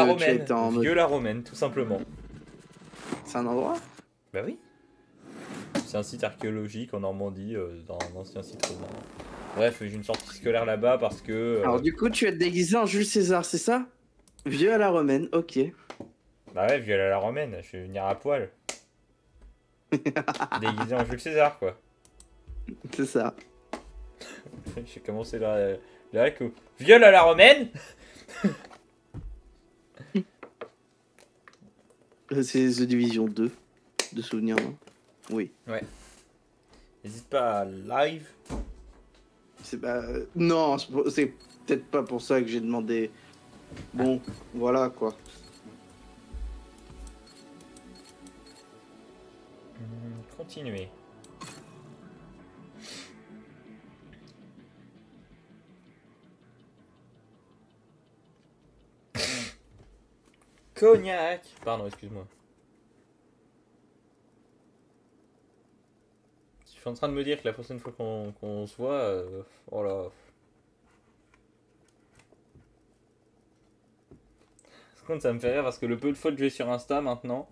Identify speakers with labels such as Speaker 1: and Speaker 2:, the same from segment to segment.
Speaker 1: la
Speaker 2: tu
Speaker 1: romaine.
Speaker 2: étais en mode...
Speaker 1: Vieux la romaine, tout simplement.
Speaker 2: C'est un endroit?
Speaker 1: Bah oui. C'est un site archéologique en Normandie, dans un ancien site romain. Bref, j'ai une sortie scolaire là-bas parce que...
Speaker 2: Alors du coup, tu vas te déguiser en Jules César, c'est ça? Vieux à la romaine, ok.
Speaker 1: Bah ouais, vieux à la romaine, je vais venir à poil. Déguisé en Jules César, quoi.
Speaker 2: C'est ça.
Speaker 1: J'ai commencé là que... Viol à la romaine.
Speaker 2: C'est The Division 2, de souvenir, non? Oui.
Speaker 1: Ouais. N'hésite pas à live.
Speaker 2: C'est pas... Non, c'est peut-être pas pour ça que j'ai demandé... Bon, voilà, quoi.
Speaker 1: Continuer. Cognac. Pardon, excuse-moi. Je suis en train de me dire que la prochaine fois qu'on se voit, oh là. Par contre, ça me fait rire parce que le peu de fois que je vais sur Insta maintenant,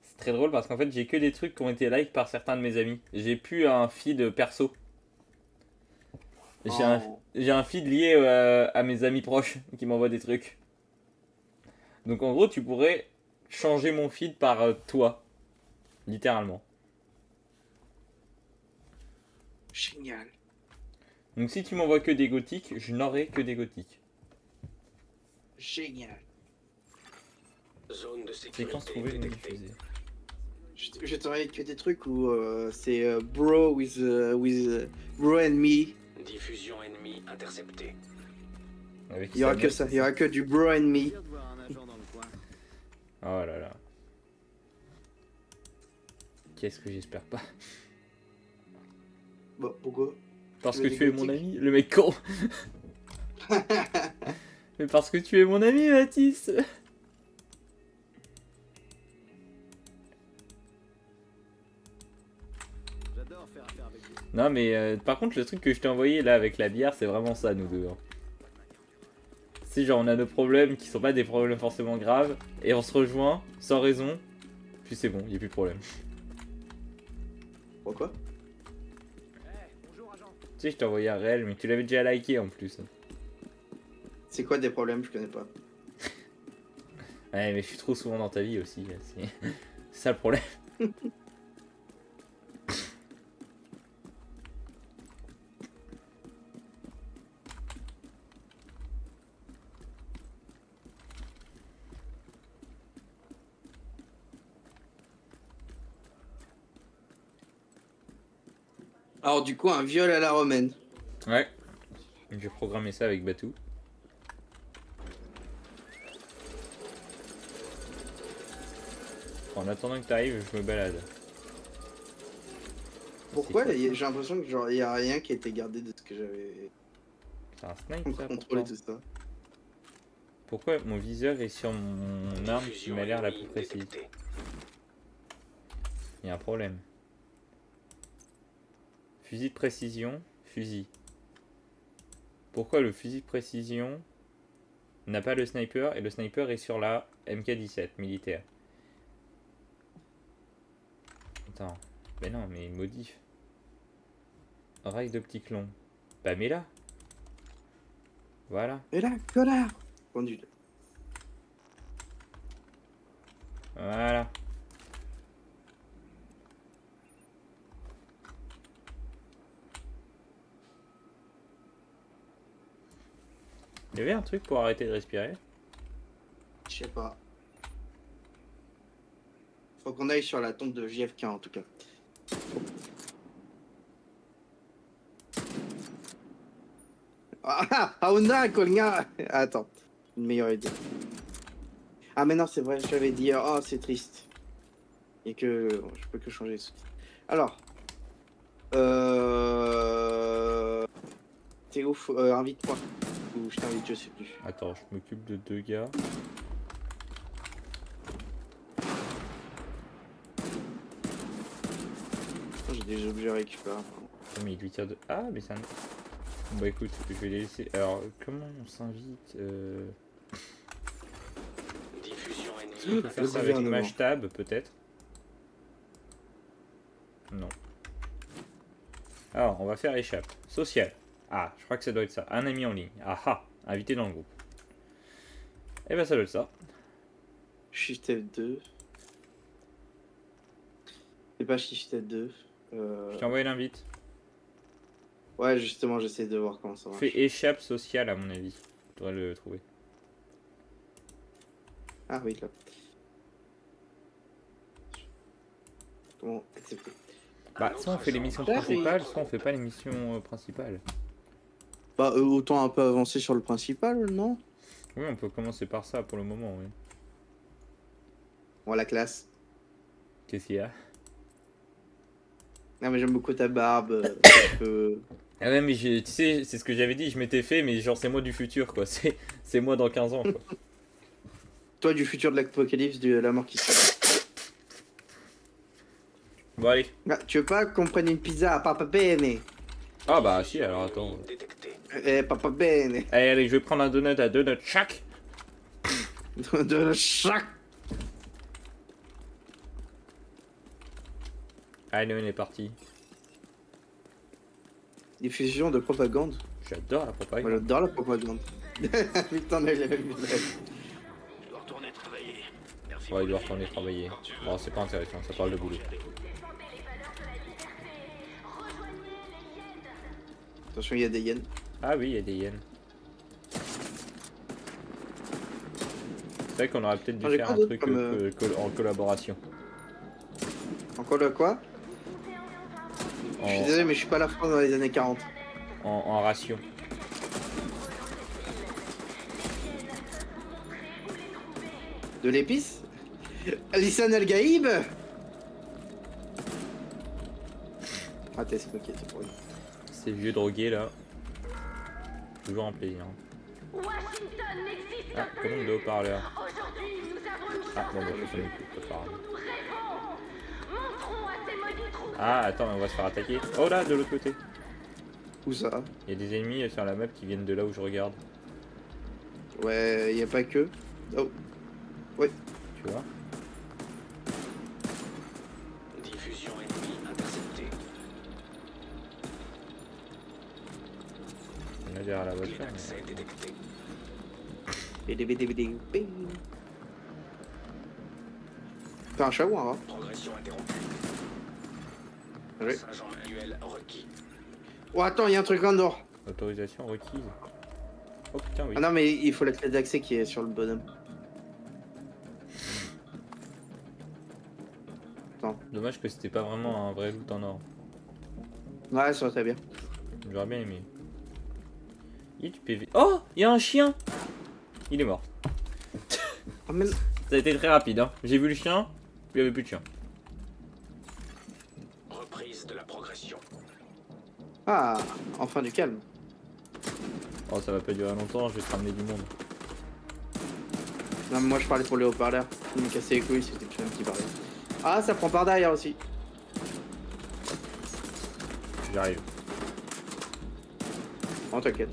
Speaker 1: c'est très drôle parce qu'en fait, j'ai que des trucs qui ont été like par certains de mes amis. J'ai plus un feed perso. J'ai un feed lié à mes amis proches qui m'envoient des trucs. Donc en gros, tu pourrais changer mon feed par toi. Littéralement.
Speaker 2: Génial.
Speaker 1: Donc si tu m'envoies que des gothiques, je n'aurai que des gothiques.
Speaker 2: Génial.
Speaker 3: Zone de
Speaker 1: Séquence
Speaker 3: sécurité
Speaker 1: trouvée non
Speaker 3: détectée.
Speaker 1: diffusée.
Speaker 2: Je t'aurais que des trucs où c'est bro with bro and me.
Speaker 3: Diffusion ennemie interceptée.
Speaker 1: Avec
Speaker 2: Il y aura
Speaker 1: Samuel,
Speaker 2: que ça, il y aura que du bro and me.
Speaker 1: Oh là là. Qu'est-ce que j'espère pas.
Speaker 2: Bon, pourquoi?
Speaker 1: Parce
Speaker 2: Tu
Speaker 1: que
Speaker 2: veux
Speaker 1: tu
Speaker 2: des
Speaker 1: es mon
Speaker 2: gothiques?
Speaker 1: ami, le mec con. Mais parce que tu es mon ami, Mathis. Non mais par contre le truc que je t'ai envoyé là avec la bière c'est vraiment ça nous deux. Hein. Si genre on a nos problèmes qui sont pas des problèmes forcément graves et on se rejoint sans raison, puis c'est bon, y a plus de problème.
Speaker 2: Pourquoi?
Speaker 1: Tu sais je t'ai envoyé un réel mais tu l'avais déjà liké en plus.
Speaker 2: C'est quoi des problèmes? Je connais pas.
Speaker 1: Ouais mais je suis trop souvent dans ta vie aussi, c'est ça le problème.
Speaker 2: Alors du coup, un viol à la romaine.
Speaker 1: Ouais. Je vais programmer ça avec Batou. En attendant que tu arrives, je me balade.
Speaker 2: Pourquoi?
Speaker 1: C'est quoi,
Speaker 2: J'ai l'impression que genre y a rien qui a été gardé de ce que j'avais
Speaker 1: C'est un snipe ça
Speaker 2: contrôlé
Speaker 1: pourtant.
Speaker 2: tout ça.
Speaker 1: Pourquoi mon viseur est sur mon arme qui
Speaker 3: Diffusion
Speaker 1: m'a l'air la
Speaker 3: ennemie
Speaker 1: plus précise?
Speaker 3: détectée.
Speaker 1: Il y a un problème. Fusil de précision, fusil. Pourquoi le fusil de précision n'a pas le sniper et le sniper est sur la MK17 militaire? Attends, mais non, mais modif. Rail d'optique long. Bah mets là. Voilà,
Speaker 2: Et là, connard! Conduit.
Speaker 1: voilà. Il y avait un truc pour arrêter de respirer.
Speaker 2: Je sais pas. Faut qu'on aille sur la tombe de JFK en tout cas. Ah, on a Colga. Attends, une meilleure idée. Ah mais non, c'est vrai, j'avais dit, oh c'est triste. Et que je peux que changer ce. Alors, t'es ouf, invite-moi. Ou je t'invite, je sais plus.
Speaker 1: Attends, je m'occupe de deux gars.
Speaker 2: Oh, j'ai des objets à récupérer.
Speaker 1: Oh, mais il lui tire de... Ah, mais ça... Bon, bah écoute, je vais les laisser... Alors, comment on s'invite Est-ce qu'on peut faire
Speaker 2: Le
Speaker 1: ça avec
Speaker 2: gouvernement.
Speaker 1: l'image tab, peut-être? Non. Alors, on va faire échappe. Social. Ah, je crois que ça doit être ça. Un ami en ligne. Ah ah, invité dans le groupe. Eh ben, ça doit être ça.
Speaker 2: Shift F2. C'est pas Shift F2.
Speaker 1: Je t'ai envoyé l'invite.
Speaker 2: Ouais, justement, j'essaie de voir comment ça marche.
Speaker 1: Fais échappe sociale, à mon avis. Tu devrais le trouver.
Speaker 2: Ah oui, là. Comment accepter?
Speaker 1: Bah, soit on fait les missions principales, soit on fait pas les missions principales.
Speaker 2: Bah, autant un peu avancer sur le principal, non?
Speaker 1: Oui, on peut commencer par ça pour le moment, oui.
Speaker 2: Bon, la classe.
Speaker 1: Qu'est-ce qu'il y a?
Speaker 2: Non, mais j'aime beaucoup ta barbe. Un peu...
Speaker 1: Ah ouais, mais tu sais, c'est ce que j'avais dit, je m'étais fait, mais genre c'est moi du futur, quoi. C'est moi dans 15 ans, quoi.
Speaker 2: Toi, du futur de l'apocalypse, de la mort qui se...
Speaker 1: Bon, allez.
Speaker 2: Ah, tu veux pas qu'on prenne une pizza à Papa Bene?
Speaker 1: Ah bah, si, alors attends.
Speaker 3: Détecté.
Speaker 2: Papa Bene.
Speaker 1: Allez, allez, je vais prendre un donut à donut chaque.
Speaker 2: De chaque...
Speaker 1: Allez, on est parti.
Speaker 2: Diffusion de propagande.
Speaker 1: J'adore la
Speaker 2: Moi,
Speaker 1: propagande.
Speaker 2: j'adore la propagande. Putain, on a eu la même blague.
Speaker 3: Je dois retourner travailler. Merci.
Speaker 1: Ouais, il doit retourner travailler. Bon, c'est pas intéressant, ça parle de boulot.
Speaker 2: Attention, il y a des yens.
Speaker 1: Ah oui, il y a des yens. C'est vrai qu'on aurait peut-être dû
Speaker 2: J'ai
Speaker 1: faire
Speaker 2: pas
Speaker 1: un
Speaker 2: d'autres
Speaker 1: truc
Speaker 2: comme,
Speaker 1: en collaboration.
Speaker 2: Encore le quoi? Je suis désolé, mais je suis pas la France dans les années 40.
Speaker 1: En ration.
Speaker 2: De l'épice? Lissan El Gaïb? Ah, t'es ok, c'est pour lui.
Speaker 1: Ces vieux drogués là. Toujours un plaisir.
Speaker 4: Washington n'existe
Speaker 1: Ah,
Speaker 4: plus.
Speaker 1: commande de haut-parleur.
Speaker 4: Aujourd'hui, nous avons une
Speaker 1: Ah, bon, bah,
Speaker 4: seule
Speaker 1: ça sonne plus, pas grave.
Speaker 4: nous rêvons. Montrons à ces maudits troupes.
Speaker 1: Ah, attends, on va se faire attaquer. Oh là, de l'autre côté.
Speaker 2: Où ça?
Speaker 1: Il y a des ennemis sur la map qui viennent de là où je regarde.
Speaker 2: Ouais, y a pas que. Oh,
Speaker 1: Tu vois?
Speaker 3: Diffusion ennemie interceptée.
Speaker 1: On est derrière la voiture.
Speaker 3: Clé
Speaker 1: Mais...
Speaker 3: d'accès détectée.
Speaker 2: bidi. Fais un chat ou un rat?
Speaker 3: Progression interrompue.
Speaker 2: Oui.
Speaker 3: Passage en manuel requis.
Speaker 2: Oh, attends, y a un truc en or.
Speaker 1: Autorisation requise. Oh putain, oui.
Speaker 2: Ah non, mais il faut la clé d'accès qui est sur le bonhomme. Attends.
Speaker 1: Dommage que c'était pas vraiment un vrai loot en or.
Speaker 2: Ouais, ça va très bien.
Speaker 1: J'aurais bien aimé. Il y a du PV. Oh, il y a un chien. Il est mort.
Speaker 2: Ah, mais...
Speaker 1: Ça a été très rapide, hein. J'ai vu le chien, puis il n'y avait plus de chien.
Speaker 3: Reprise de la progression.
Speaker 2: Ah, enfin du calme.
Speaker 1: Oh, ça va pas durer longtemps, je vais te ramener du monde.
Speaker 2: Non, mais moi je parlais pour les haut-parleurs. Ils me cassaient les couilles, c'était le chien qui parlait. Ah, ça prend par derrière aussi.
Speaker 1: J'arrive.
Speaker 2: Oh, t'inquiète.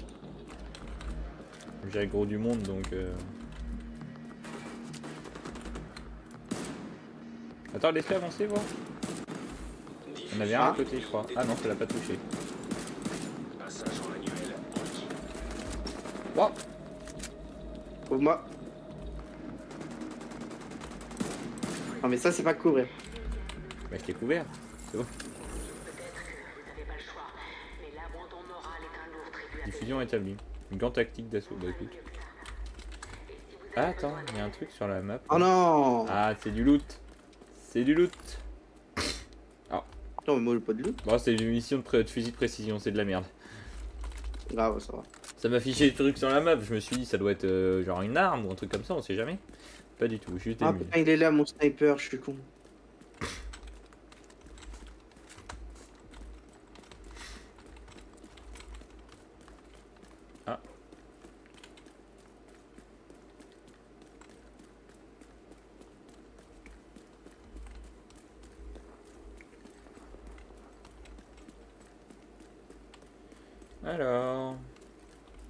Speaker 1: J'ai gros du monde donc. Attends, laisse-le avancer, voir. On avait un à côté, je crois. Ah non, ça l'a pas touché.
Speaker 3: Passage en manuel requis.
Speaker 1: Oh,
Speaker 2: Trouve-moi. Non, mais ça, c'est pas couvrir.
Speaker 1: bah je t'ai couvert. C'est bon. Diffusion établie. Une grande tactique d'assaut. Bah écoute. Ah, attends, il y a un truc sur la map.
Speaker 2: Oh non.
Speaker 1: Ah, c'est du loot. C'est du loot.
Speaker 2: Non, mais moi, le pas de loup.
Speaker 1: Bon, c'est une mission de fusil de précision, c'est de la merde.
Speaker 2: Grave, ça va.
Speaker 1: Ça m'a affiché des trucs sur la map, je me suis dit ça doit être genre une arme ou un truc comme ça, on sait jamais. Pas du tout, juste des
Speaker 2: Ah
Speaker 1: mules.
Speaker 2: putain, il est là, mon sniper, je suis con.
Speaker 1: Ah. Alors...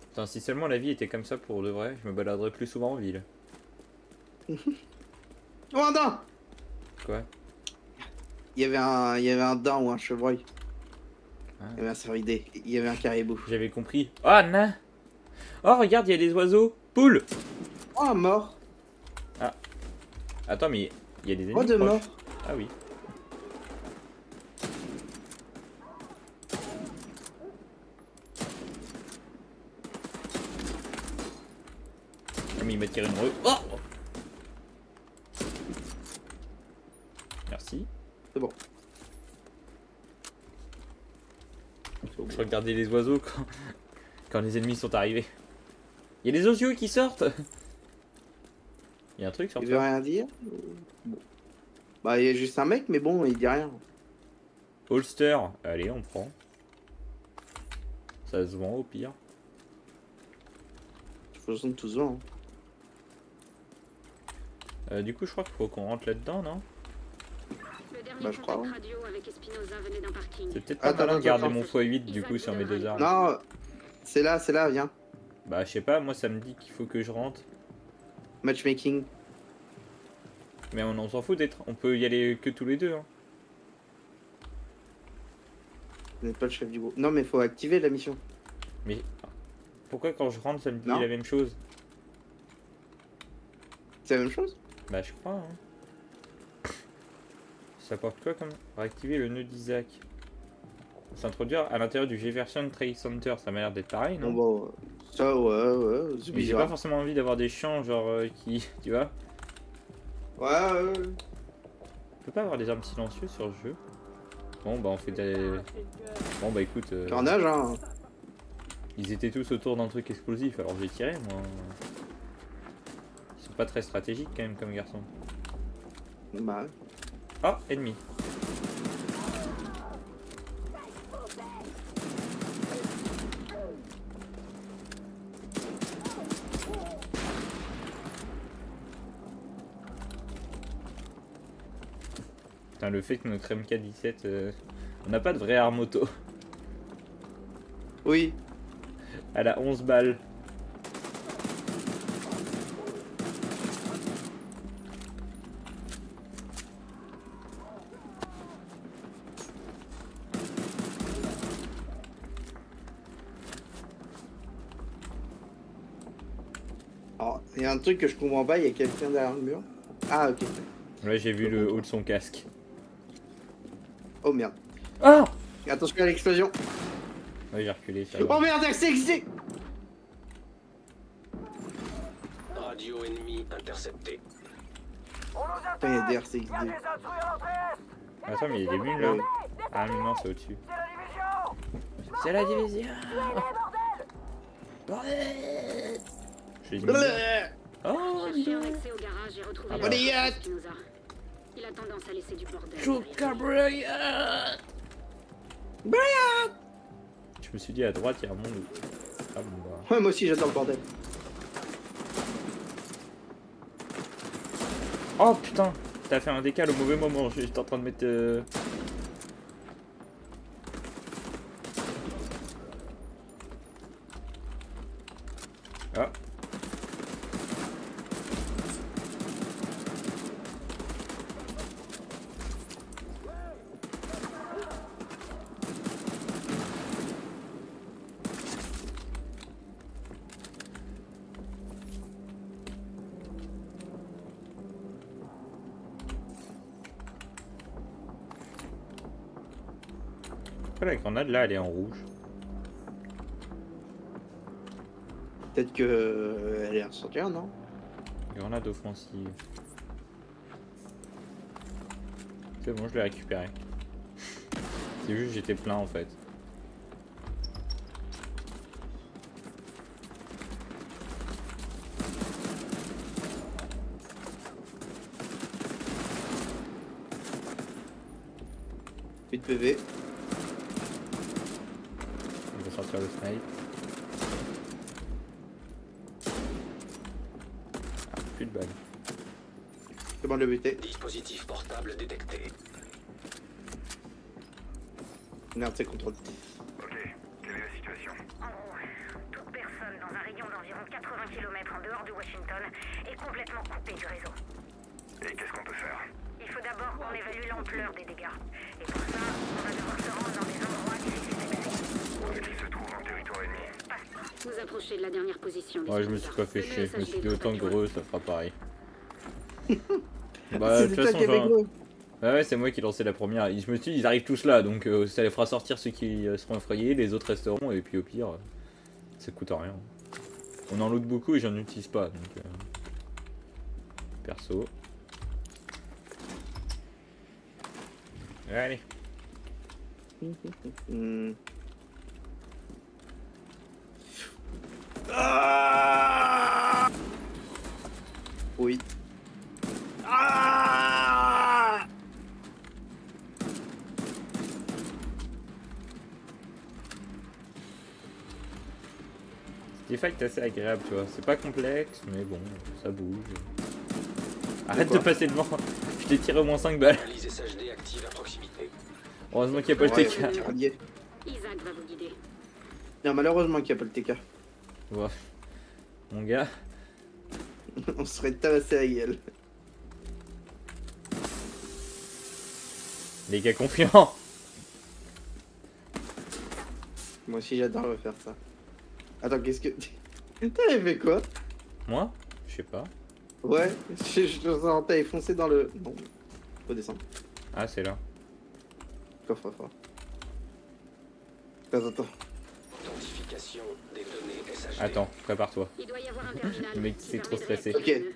Speaker 1: Putain, si seulement la vie était comme ça pour de vrai, je me baladerais plus souvent en ville.
Speaker 2: Oh, un daim!
Speaker 1: Quoi?
Speaker 2: Il y avait un daim ou un chevreuil.
Speaker 1: Ah.
Speaker 2: Il y avait un cervidé. Il y avait un caribou.
Speaker 1: J'avais compris. Oh, non. Oh, regarde, il y a des oiseaux. Poule.
Speaker 2: Oh, un mort.
Speaker 1: Attends, mais il y a des ennemis
Speaker 2: Oh, deux
Speaker 1: proches.
Speaker 2: morts.
Speaker 1: Ah oui. Ah, mais il m'a tiré une rue. Oh, merci.
Speaker 2: C'est bon.
Speaker 1: Je regardais les oiseaux quand les ennemis sont arrivés. Il y a des osios qui sortent. Il y a un truc sur
Speaker 2: Il veut
Speaker 1: toi.
Speaker 2: rien dire. Bon. Bah, il y a juste un mec, mais bon, il dit rien.
Speaker 1: Holster. Allez, on prend. Ça se vend au pire.
Speaker 2: Faisons tout ça. Hein.
Speaker 1: Du coup, je crois qu'il faut qu'on rentre là-dedans, non?
Speaker 5: Le dernier
Speaker 2: Bah, je crois,
Speaker 5: contact
Speaker 2: ouais.
Speaker 5: radio avec Espinoza venait d'un parking.
Speaker 1: C'est peut-être pas
Speaker 2: Attends,
Speaker 1: malin de garder
Speaker 2: attends.
Speaker 1: mon x8 du coup sur mes deux armes.
Speaker 2: Non, c'est là, viens.
Speaker 1: Bah, je sais pas, moi ça me dit qu'il faut que je rentre.
Speaker 2: Matchmaking.
Speaker 1: Mais on s'en fout d'être. On peut y aller que tous les deux. Hein.
Speaker 2: Vous n'êtes pas le chef du groupe. Non, mais faut activer la mission.
Speaker 1: Mais pourquoi quand je rentre ça me dit
Speaker 2: Non.
Speaker 1: la même chose?
Speaker 2: C'est la même chose?
Speaker 1: Bah, je crois. Hein. Ça porte quoi comme. Réactiver le nœud d'Isaac. S'introduire à l'intérieur du Jefferson Trade Center. Ça m'a l'air d'être pareil, non?
Speaker 2: Bon, bah, ça, ouais, c'est
Speaker 1: Mais j'ai pas
Speaker 2: bizarre.
Speaker 1: forcément envie d'avoir des champs genre qui. Tu vois?
Speaker 2: Ouais.
Speaker 1: On peut pas avoir des armes silencieuses sur le jeu. Bon bah on fait des... Bon bah écoute...
Speaker 2: Carnage, hein.
Speaker 1: Ils étaient tous autour d'un truc explosif alors j'ai tiré moi. Ils sont pas très stratégiques quand même comme garçons.
Speaker 2: Bah,
Speaker 1: Oh, ennemi. Putain, le fait que notre MK17... On n'a pas de vraie arme auto.
Speaker 2: oui.
Speaker 1: Elle a 11 balles.
Speaker 2: Alors, il y a un truc que je comprends pas, il y a quelqu'un derrière le mur. Ah, ok.
Speaker 1: Là j'ai vu le haut de son casque.
Speaker 2: Oh merde.
Speaker 1: Ah!
Speaker 2: Attention à l'explosion.
Speaker 1: Ouais, j'ai reculé. Ça
Speaker 2: Oh
Speaker 1: va.
Speaker 2: merde, c'est existé.
Speaker 3: Radio ennemi intercepté.
Speaker 2: Putain, il y a des RCXD.
Speaker 1: Attends, mais il y a des bulles là.
Speaker 2: Oui.
Speaker 1: Ah, mais non, c'est au-dessus. C'est la division! Bordel! Je les ai mis là. Oh,
Speaker 5: Chercher un accès au garage et retrouver
Speaker 1: Ah
Speaker 5: le
Speaker 1: bah.
Speaker 5: docteur Espinoza. Il a tendance à laisser du bordel.
Speaker 1: Joker Brian! Je me suis dit à droite, il y a un monde où... Ah bon bah...
Speaker 2: Ouais, moi aussi j'adore le bordel.
Speaker 1: Oh putain! T'as fait un décal au mauvais moment, j'étais en train de mettre... Ah! Pourquoi la grenade là elle est en rouge?
Speaker 2: Peut-être que elle est ressortie, non?
Speaker 1: Grenade offensive. C'est bon, je l'ai récupéré. C'est juste j'étais plein en fait.
Speaker 2: Plus de PV.
Speaker 1: Je vais sortir le snipe. Ah, plus de balles.
Speaker 2: C'est bon de le buter.
Speaker 3: Dispositif portable détecté.
Speaker 2: Merde, c'est contrôle.
Speaker 6: Ok, quelle est la situation?
Speaker 5: En gros, toute personne dans un rayon d'environ 80 km en dehors de Washington est complètement coupée du réseau.
Speaker 6: Et qu'est-ce qu'on peut faire?
Speaker 5: Il faut d'abord qu'on évalue l'ampleur des dégâts. Et pour ça, on va devoir se rendre dans des endroits difficiles d'accès.
Speaker 6: Où est-ce qu'il se trouve en territoire ennemi?
Speaker 5: Vous approchez de la dernière position. des
Speaker 1: Ouais, je me suis
Speaker 5: Spectres.
Speaker 1: pas fait
Speaker 5: Le
Speaker 1: chier. Je me suis dit
Speaker 5: message
Speaker 1: autant
Speaker 5: est
Speaker 1: que
Speaker 5: très
Speaker 1: gros, ça fera pareil. Bah, de
Speaker 2: C'est
Speaker 1: toute
Speaker 2: toi
Speaker 1: façon,
Speaker 2: qui avais
Speaker 1: genre...
Speaker 2: gros.
Speaker 1: Ouais, c'est moi qui ai lancé la première. Je me suis dit, ils arrivent tous là, donc ça les fera sortir ceux qui seront effrayés, les autres resteront, et puis au pire, ça coûte rien. On en loot beaucoup et j'en utilise pas, donc... Perso. Allez.
Speaker 2: Ah oui. Ah
Speaker 1: Cette fight est assez agréable, tu vois. C'est pas complexe, mais bon, ça bouge. Arrête de
Speaker 2: quoi
Speaker 1: passer devant. Je t'ai tiré au moins 5 balles.
Speaker 3: Analyse SHD active à proximité.
Speaker 1: Heureusement qu'il n'y a pas le
Speaker 2: Ouais,
Speaker 1: TK.
Speaker 2: tiralier.
Speaker 5: Isaac va vous guider.
Speaker 2: Non, malheureusement qu'il n'y a pas le TK.
Speaker 1: Ouais. Mon gars.
Speaker 2: On serait tabassé la gueule.
Speaker 1: Les gars confiants.
Speaker 2: Moi aussi j'adore refaire ça. Attends, qu'est-ce que... T'avais fait quoi?
Speaker 1: Moi? Je sais pas.
Speaker 2: Ouais, t'avais foncé dans le... Non, faut descendre.
Speaker 1: Ah, c'est là.
Speaker 2: Coffre-fort. Attends.
Speaker 3: Authentification des données SHD.
Speaker 1: Attends, prépare-toi.
Speaker 5: Il doit y avoir un terminal.
Speaker 1: Le mec,
Speaker 5: qui
Speaker 1: c'est trop
Speaker 5: permet de
Speaker 1: stressé.
Speaker 5: réactiver
Speaker 2: Ok.
Speaker 5: le nœud.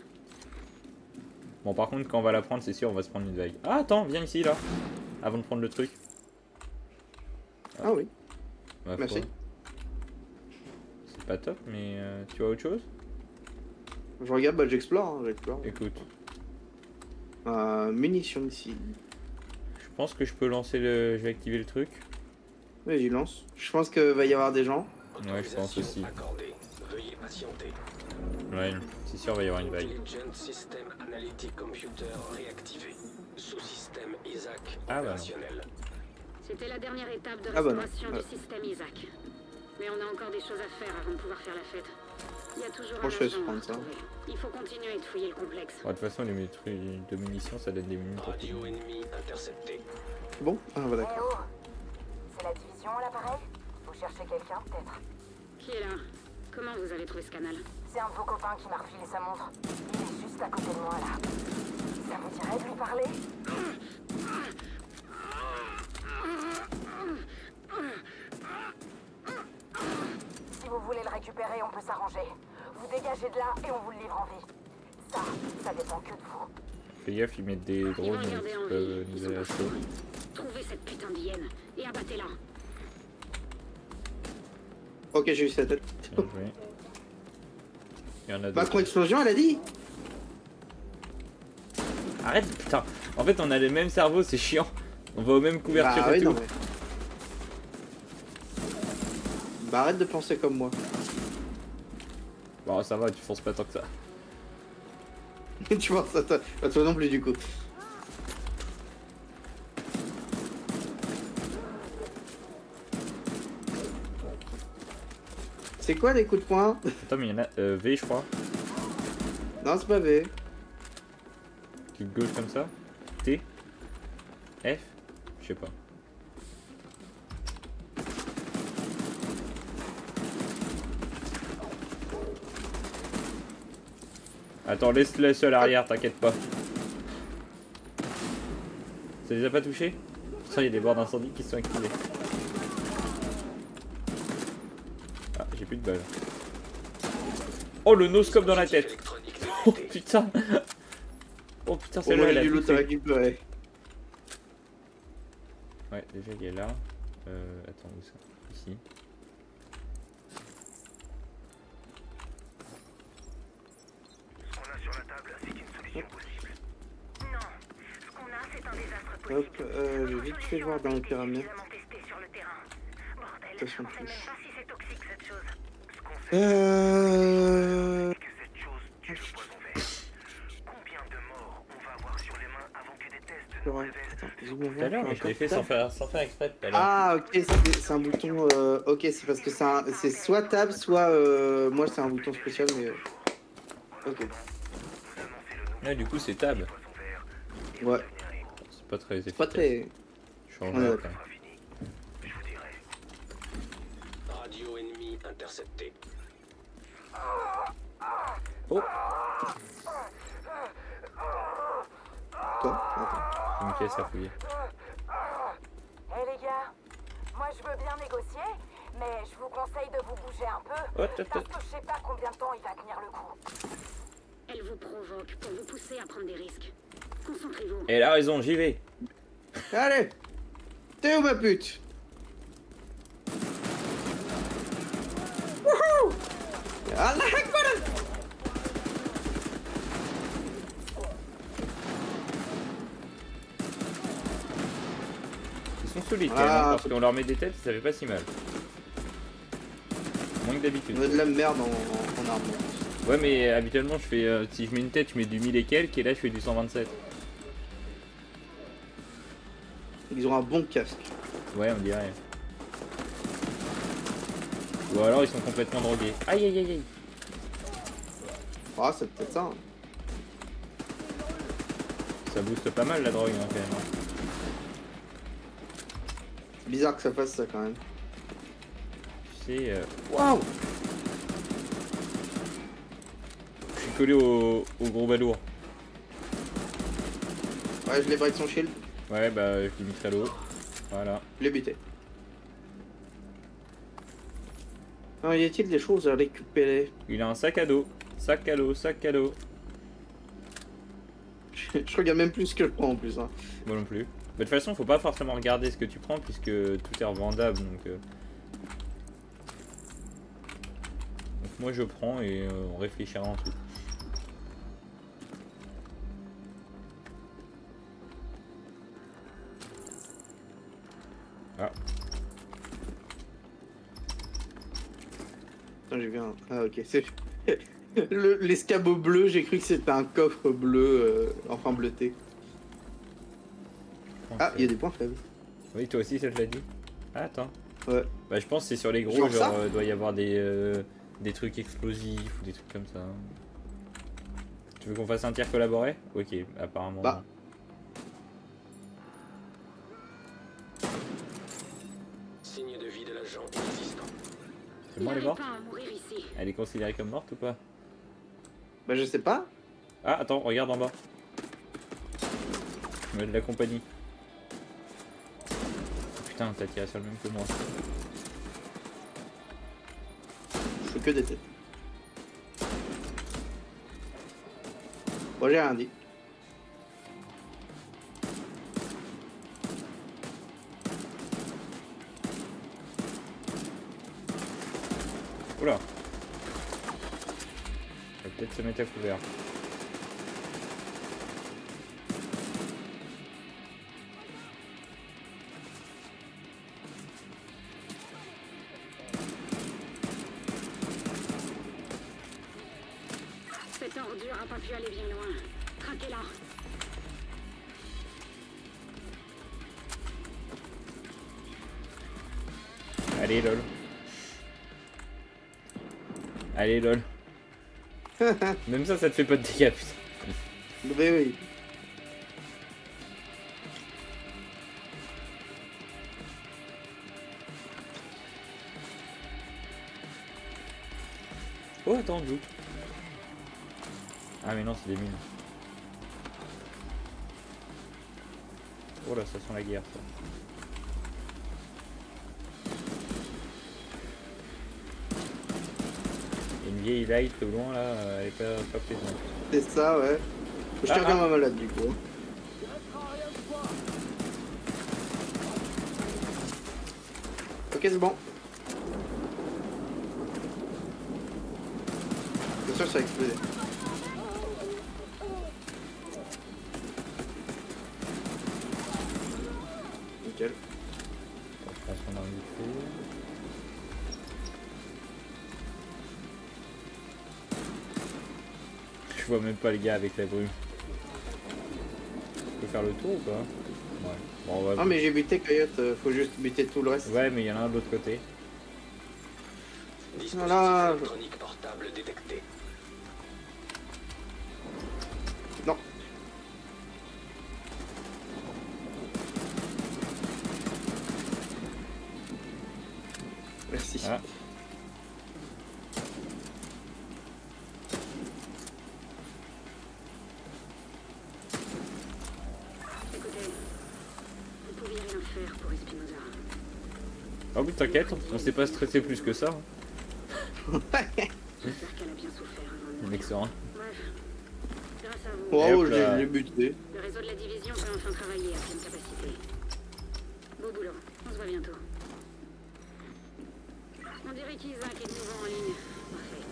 Speaker 1: Bon, par contre, quand on va la prendre, c'est sûr, on va se prendre une vague. Ah, attends, viens ici, là. Avant de prendre le truc.
Speaker 2: Ah oui,
Speaker 1: Ma foi.
Speaker 2: merci.
Speaker 1: C'est pas top, mais tu vois autre chose?
Speaker 2: Je regarde, bah j'explore, hein, j'explore.
Speaker 1: Écoute,
Speaker 2: Munitions ici.
Speaker 1: je pense que je peux lancer le... Je vais activer le truc.
Speaker 2: Oui, j'y lance. Je pense qu'il va y avoir des gens.
Speaker 1: Ouais, je pense aussi.
Speaker 3: Accordée. Veuillez patienter.
Speaker 1: Ouais, c'est sûr, il va y avoir une vague.
Speaker 3: Intelligent System Analytic Computer réactivé. Sous-système Isaac
Speaker 1: Ah, bah non.
Speaker 3: opérationnel.
Speaker 5: C'était la dernière étape de
Speaker 2: Ah bah non.
Speaker 5: restauration
Speaker 2: Ouais.
Speaker 5: du système Isaac. Mais on a encore des choses à faire avant de pouvoir faire la fête. Il y a toujours
Speaker 2: Moi,
Speaker 5: un
Speaker 2: je vais
Speaker 5: agent à
Speaker 2: prendre ça.
Speaker 5: retrouver. Il faut continuer de fouiller le complexe.
Speaker 1: Bon, de toute façon, les trucs de munitions, ça donne des minutes.
Speaker 3: Radio ennemi intercepté.
Speaker 2: Bon, ah bah
Speaker 7: Eh
Speaker 2: d'accord.
Speaker 7: oh, c'est la division à l'appareil? Vous cherchez quelqu'un, peut-être?
Speaker 5: Qui est là? Comment vous avez trouvé ce canal?
Speaker 7: C'est un de vos copains qui m'a refilé sa montre. Il est juste à côté de moi, là. Ça vous dirait de lui parler? Si vous voulez le récupérer, on peut s'arranger. Vous dégagez de là et on vous le livre en vie. Ça dépend que de vous.
Speaker 1: Fais gaffe, ils mettent des
Speaker 5: Ils vont
Speaker 1: drones
Speaker 5: regarder
Speaker 1: qui
Speaker 5: en
Speaker 1: peuvent
Speaker 5: vie.
Speaker 1: nous
Speaker 5: Ils
Speaker 1: aller à
Speaker 5: sont
Speaker 1: chaud.
Speaker 5: pas trouvez cette putain d'hyène et abattez-la.
Speaker 2: Ok, j'ai eu sa tête.
Speaker 1: Bien joué. Il y en a
Speaker 2: Macron
Speaker 1: d'autres.
Speaker 2: explosion, elle a dit.
Speaker 1: Arrête, putain. En fait, on a les mêmes cerveaux, c'est chiant. On va aux mêmes couvertures
Speaker 2: Bah
Speaker 1: et
Speaker 2: oui,
Speaker 1: tout.
Speaker 2: non mais... Bah arrête de penser comme moi.
Speaker 1: Bon, ça va, tu fonces pas tant que ça.
Speaker 2: Tu penses à toi, à toi non plus du coup. C'est quoi les coups de poing?
Speaker 1: Attends, mais il y en a V, je crois.
Speaker 2: Non, c'est pas V.
Speaker 1: Clic gauche comme ça. T. F. Je sais pas. Attends, laisse-le seul à l'arrière, t'inquiète pas. Ça les a pas touchés? Ça, il y a des bords d'incendie qui sont activés. Ah, j'ai plus de balles. Oh, le no-scope dans la tête.
Speaker 3: Électronique
Speaker 1: Oh
Speaker 3: détecté.
Speaker 1: putain. Oh putain,
Speaker 2: Au
Speaker 1: celle-là,
Speaker 2: moins
Speaker 1: elle a
Speaker 2: du loot à
Speaker 1: buté.
Speaker 2: récupérer.
Speaker 1: Ouais, déjà il est là. Attends, où ça? Ici.
Speaker 6: Ce qu'on a sur la table, c'est une solution possible.
Speaker 5: Non, ce qu'on a, c'est un désastre possible.
Speaker 2: Hop, je vais vite fait voir dans les pyramides.
Speaker 5: Testé sur le terrain. Bordel,
Speaker 2: Attention,
Speaker 5: on sait même
Speaker 2: touche.
Speaker 5: pas si c'est toxique cette chose.
Speaker 6: Ce qu'on sait, c'est que cette chose tue le poison vert. Combien de morts on va avoir sur les mains avant que des tests ne révèlent?
Speaker 2: Attends, dis-moi
Speaker 1: Tout à l'heure, mais je l'ai fait sans faire exprès tout à l'heure.
Speaker 2: Ah ok, c'est un bouton. Ok, c'est parce que c'est soit tab, soit moi c'est un bouton spécial, mais ok.
Speaker 1: Ouais, du coup, c'est tab.
Speaker 2: Ouais,
Speaker 1: C'est pas très efficace.
Speaker 2: c'est pas très.
Speaker 1: Change
Speaker 2: On est
Speaker 1: là,
Speaker 2: d'accord.
Speaker 1: quand même.
Speaker 6: Je vous dirai.
Speaker 3: Radio ennemi intercepté.
Speaker 1: Oh,
Speaker 2: Quoi? Attends.
Speaker 1: une pièce à fouiller.
Speaker 7: Eh les gars, moi je veux bien négocier, mais je vous conseille de vous bouger un peu,
Speaker 1: Oh, tut,
Speaker 7: parce
Speaker 1: tut.
Speaker 7: que je sais pas combien de temps il va tenir le coup.
Speaker 5: Elle vous provoque pour vous pousser à prendre des risques. Concentrez-vous.
Speaker 1: Elle a raison, j'y vais.
Speaker 2: Allez! T'es où ma pute? Wouhou! Allah Akbar!
Speaker 1: Ils sont solides quand
Speaker 2: Ah,
Speaker 1: même, hein, parce
Speaker 2: faut-
Speaker 1: qu'on leur met des têtes, ça fait pas si mal. Moins que d'habitude.
Speaker 2: On a de la merde en arme.
Speaker 1: Ouais, mais habituellement, je fais si je mets une tête, je mets du 1000 et quelques, et là, je fais du 127.
Speaker 2: Ils ont un bon casque.
Speaker 1: Ouais, on dirait. Ou alors, ils sont complètement drogués. Aïe, aïe, aïe, aïe.
Speaker 2: Ah, c'est peut-être ça. Hein.
Speaker 1: Ça booste pas mal la drogue, hein, quand même. hein.
Speaker 2: Bizarre que ça fasse ça quand même.
Speaker 1: Tu sais. Waouh! Je suis collé au gros balourd.
Speaker 2: Ouais, je l'ai break son shield.
Speaker 1: Ouais, bah, je l'ai mis très low. Voilà.
Speaker 2: Je l'ai buté. Alors, y a-t-il des choses à récupérer?
Speaker 1: Il a un sac à dos. Sac à dos, sac à dos.
Speaker 2: Je regarde même plus ce que je prends en plus. Hein.
Speaker 1: Moi non plus. Mais de toute façon, faut pas forcément regarder ce que tu prends puisque tout est revendable. Donc moi je prends et on réfléchira ensuite. Ah,
Speaker 2: Attends, j'ai vu un. Ah, ok, c'est. L'escabeau bleu, j'ai cru que c'était un coffre bleu, enfin bleuté. Ah, il y a des points faibles.
Speaker 1: Oui, toi aussi ça te l'a dit. Ah, attends.
Speaker 2: Ouais.
Speaker 1: Bah je pense que c'est sur les gros,
Speaker 2: Genre
Speaker 1: genre
Speaker 2: ça
Speaker 1: doit y avoir des trucs explosifs ou des trucs comme ça. Tu veux qu'on fasse un tir collaboré? Ok, apparemment.
Speaker 2: Bah.
Speaker 3: Signe de vie de l'agent inexistant.
Speaker 1: C'est bon, elle est morte?
Speaker 5: pas à mourir ici.
Speaker 1: Elle est considérée comme morte ou pas?
Speaker 2: Bah, je sais pas.
Speaker 1: Ah, attends, regarde en bas. Je mets de la compagnie. Putain, t'as tiré sur le même que moi.
Speaker 2: Je fais que des têtes. Bon, j'ai rien dit.
Speaker 1: Oula. On va peut-être se mettre à couvert.
Speaker 5: Cette ordure a pas pu aller bien loin. Traquez-la.
Speaker 1: Allez, lol. Allez, lol. Même ça te fait pas de dégâts, putain.
Speaker 2: Mais oui.
Speaker 1: Oh, attends, d'où? Ah, mais non, c'est des mines. Oh là, ça sent la guerre, ça. Il y a une vieille light au loin, là, elle est pas plaisante.
Speaker 2: C'est ça, ouais. Je tire bien ma malade du coup. Ok, c'est bon. C'est sûr, ça a explosé. Nickel.
Speaker 1: Je pense qu'on a un micro. Je vois même pas les gars avec la brume. Je peux faire le tour ou pas? Ouais. Bon, on va...
Speaker 2: Ah, mais j'ai buté Coyote, faut juste buter tout le reste.
Speaker 1: Ouais, mais il y en a un de l'autre côté.
Speaker 3: Dispositif
Speaker 2: Voilà.
Speaker 3: électronique portable détecté.
Speaker 2: Non.
Speaker 1: Ah.
Speaker 5: Écoutez, vous pouviez rien faire pour Espinosa.
Speaker 1: Oh oui, t'inquiète, on s'est pas stressé plus que ça.
Speaker 5: J'espère qu'elle a bien souffert avant de
Speaker 1: Le mec serein.
Speaker 5: Bref, grâce à vous,
Speaker 1: Et
Speaker 2: Oh,
Speaker 1: hop là.
Speaker 2: j'ai buté.
Speaker 5: le réseau de la division peut enfin travailler à pleine capacité. Beau boulot, on se voit bientôt. On dirait qu'Isaac est de nouveau en ligne. Parfait.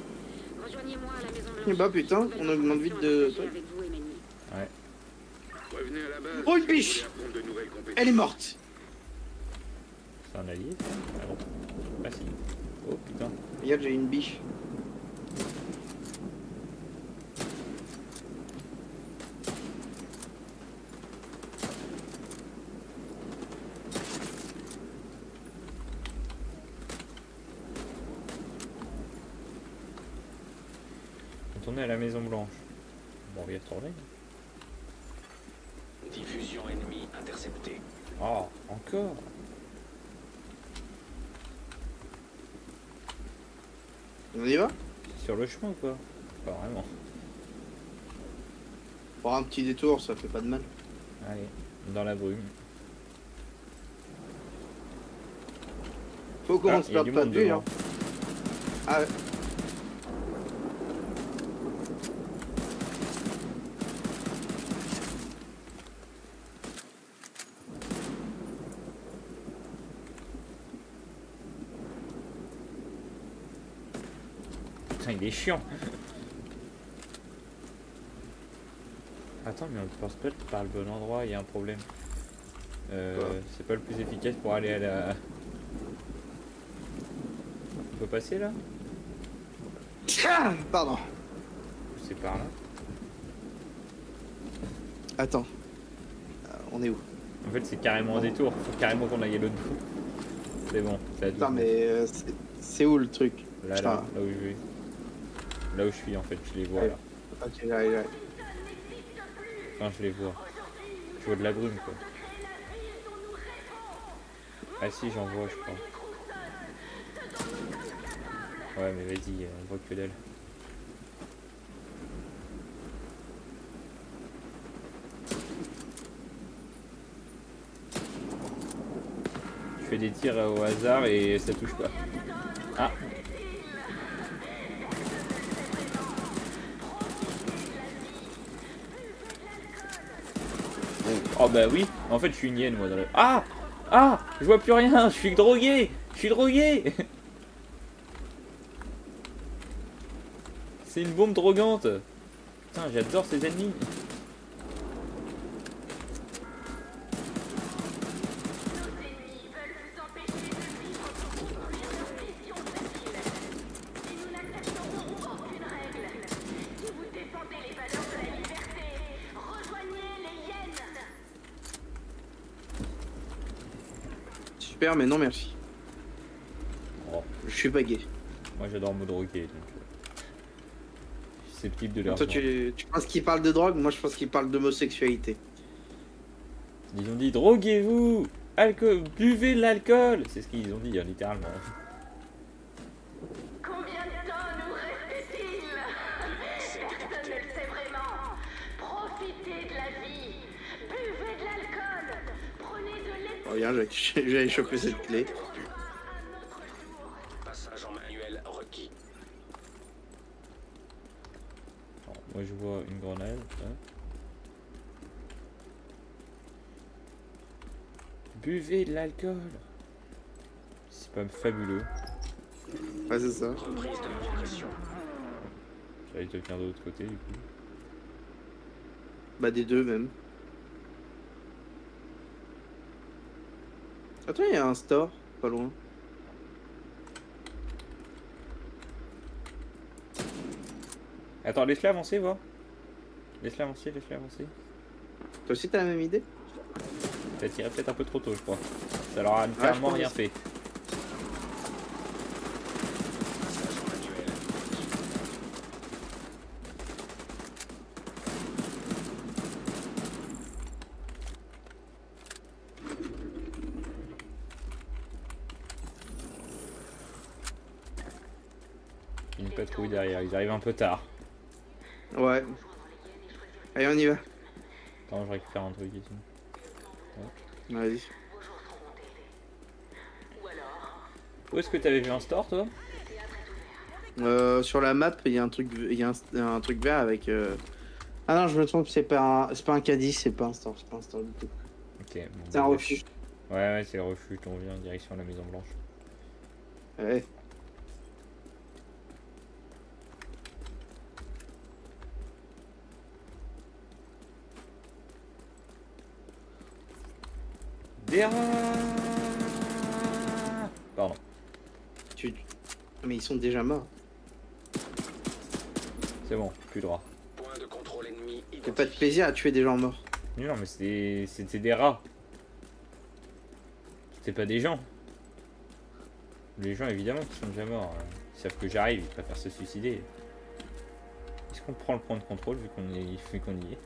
Speaker 5: Rejoignez-moi à la Maison Blanche.
Speaker 2: Eh bah putain, on augmente vite de...
Speaker 5: Avec vous et Manny.
Speaker 1: Ouais.
Speaker 6: Revenez à la base.
Speaker 2: Oh, une
Speaker 6: si
Speaker 2: biche!
Speaker 6: vous voulez apprendre de nouvelles compétences.
Speaker 2: Elle est morte.
Speaker 1: C'est un allié ça? Ah non. Ah si. Oh putain.
Speaker 2: Regarde, j'ai une biche.
Speaker 1: Retourner à la Maison Blanche. Bon, on va y retourner.
Speaker 3: Diffusion ennemie interceptée.
Speaker 1: Oh, encore.
Speaker 2: On y va?
Speaker 1: Sur le chemin ou quoi? Pas vraiment.
Speaker 2: Pour un petit détour, ça fait pas de mal.
Speaker 1: Allez, dans la brume.
Speaker 2: Faut qu'on
Speaker 1: Ah,
Speaker 2: se
Speaker 1: il y a
Speaker 2: perde
Speaker 1: du
Speaker 2: pas de
Speaker 1: monde
Speaker 2: vue,
Speaker 1: devant.
Speaker 2: hein. Ah ouais.
Speaker 1: Putain, il est chiant. Attends, mais on pense pas par le bon endroit, il y a un problème. C'est pas le plus efficace pour aller à la... On peut passer là?
Speaker 2: Ah, pardon.
Speaker 1: C'est par là.
Speaker 2: Attends. On est où?
Speaker 1: En fait, c'est carrément un détour. Faut carrément qu'on aille à l'autre bout. C'est bon, c'est à
Speaker 2: Putain,
Speaker 1: 12.
Speaker 2: mais c'est où le truc?
Speaker 1: Là,
Speaker 2: Putain.
Speaker 1: là où je vais. Là où je suis en fait, je les vois
Speaker 2: Ouais.
Speaker 1: là.
Speaker 2: Ok, là.
Speaker 1: Enfin, je les vois. Je vois de la brume quoi. Ah si, j'en vois, je crois. Ouais, mais vas-y, on voit que dalle. Je fais des tirs au hasard et ça touche pas. Ah! Oh bah oui, en fait je suis une hyène moi dans le... Ah! Ah! Je vois plus rien, je suis drogué! Je suis drogué! C'est une bombe drogante! Putain, j'adore ces ennemis!
Speaker 2: Super, mais non merci.
Speaker 1: Oh,
Speaker 2: Je suis pas gay.
Speaker 1: moi j'adore me droguer donc... Je suis susceptible de leur
Speaker 2: Toi, tu penses qu'il parle de drogue? Moi, je pense qu'il parle d'homosexualité.
Speaker 1: Ils ont dit droguez-vous! Alcool, buvez de l'alcool! C'est ce qu'ils ont dit, hein, littéralement.
Speaker 4: Combien de temps nous reste-t-il? Personne ne le sait vraiment. Profitez de la vie. Buvez de l'alcool. Prenez de l'éthanol.
Speaker 2: Regarde, j'ai chopé cette clé.
Speaker 3: Passage en manuel requis.
Speaker 1: Attends, moi je vois une grenade. Hein. Buvez de l'alcool! C'est pas fabuleux.
Speaker 2: Ouais, c'est ça.
Speaker 3: Reprise de l'invocation.
Speaker 1: J'allais quelqu'un de l'autre côté du coup.
Speaker 2: Bah, des deux même. Attends, il y a un store, pas loin.
Speaker 1: Attends, laisse-la avancer, voir. Laisse-la avancer, laisse-la avancer.
Speaker 2: Toi aussi, t'as la même idée?
Speaker 1: T'as tiré peut-être un peu trop tôt, je crois. Ça leur a littéralement
Speaker 2: pense.
Speaker 1: rien fait.
Speaker 3: Passage en manuel.
Speaker 1: patrouille derrière, ils arrivent un peu tard.
Speaker 2: Ouais. Allez, on y va.
Speaker 1: Attends, je récupère un truc ici.
Speaker 2: Vas-y.
Speaker 1: Où est-ce que t'avais vu un store, toi?
Speaker 2: Sur la map, il y a un truc, un truc vert avec. Ah non, je me trompe, c'est pas un caddie, c'est pas un store du tout.
Speaker 1: Ok, bon,
Speaker 2: C'est un refuge.
Speaker 1: Ouais, c'est le refuge, on vient en direction de la Maison Blanche.
Speaker 2: Ouais.
Speaker 1: Pardon.
Speaker 2: Mais ils sont déjà morts.
Speaker 1: C'est bon, plus droit.
Speaker 3: Point de contrôle ennemi
Speaker 2: Fais
Speaker 3: identifié.
Speaker 2: pas de plaisir à tuer des gens morts.
Speaker 1: Non, mais c'était des rats. C'était pas des gens. Les gens, évidemment, qui sont déjà morts. Ils savent que j'arrive, ils préfèrent se suicider. Est-ce qu'on prend le point de contrôle vu qu'on y est?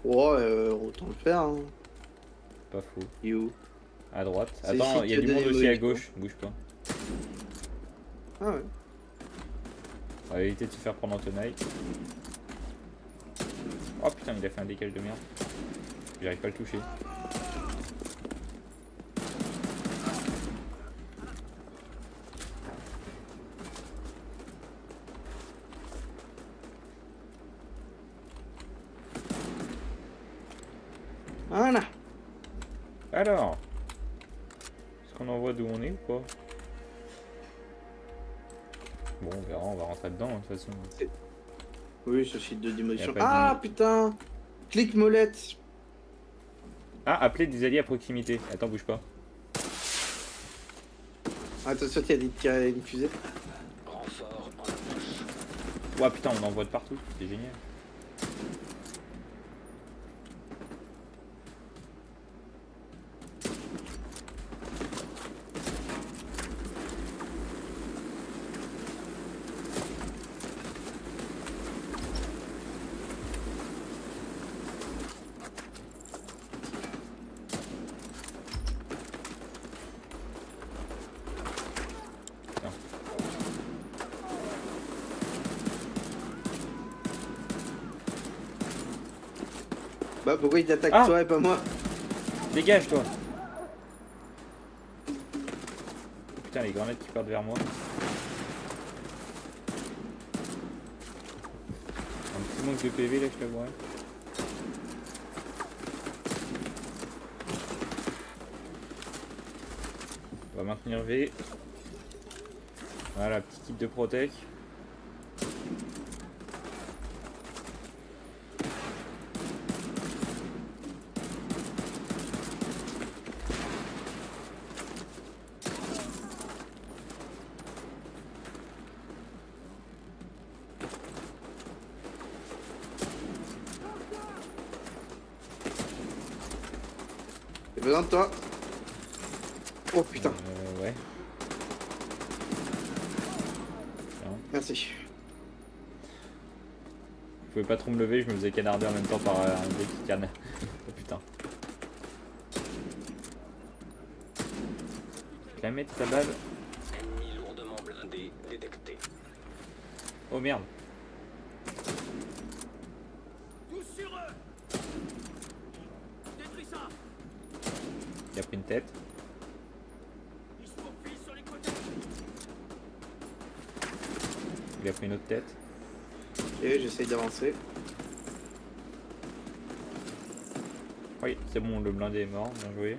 Speaker 2: Ouais, autant le faire. Hein.
Speaker 1: Pas faux.
Speaker 2: You.
Speaker 1: À droite.
Speaker 2: C'est
Speaker 1: Attends,
Speaker 2: ici
Speaker 1: il y a
Speaker 2: qu'il y
Speaker 1: du
Speaker 2: a
Speaker 1: monde
Speaker 2: des
Speaker 1: aussi à
Speaker 2: modules,
Speaker 1: gauche. Bouge pas.
Speaker 2: Ah ouais.
Speaker 1: On va éviter de se faire prendre en tenaille. Oh putain, il a fait un décalage de merde. J'arrive pas à le toucher.
Speaker 2: Voilà.
Speaker 1: Alors, est-ce qu'on en voit d'où on est ou pas? Bon, on verra, on va rentrer dedans de toute façon.
Speaker 2: Oui, ce site de démolition.
Speaker 1: Y a pas de
Speaker 2: Ah
Speaker 1: limite.
Speaker 2: putain. Clique molette.
Speaker 1: Ah, appeler des alliés à proximité. Attends, bouge pas.
Speaker 2: Attention, il y a une fusée.
Speaker 3: Renfort en approche.
Speaker 1: Ouah putain, on en voit de partout, c'est génial.
Speaker 2: Bah pourquoi il t'attaque
Speaker 1: Ah.
Speaker 2: toi et pas moi?
Speaker 1: Dégage toi. Putain, les grenades qui partent vers moi. Un petit manque de PV là, je te vois. On va maintenir V. Voilà, petit kit de protec.
Speaker 2: J'ai besoin de toi. Oh putain.
Speaker 1: Ouais.
Speaker 2: Merci.
Speaker 1: Je pouvais pas trop me lever, je me faisais canarder en même temps par un mec qui canne. Oh putain. Je vais la mettre ta balle.
Speaker 3: Ennemi lourdement blindé détecté.
Speaker 1: Oh merde. Il a pris une tête. Il a pris une autre tête.
Speaker 2: Et j'essaye d'avancer.
Speaker 1: Oui, c'est bon, le blindé est mort, bien joué.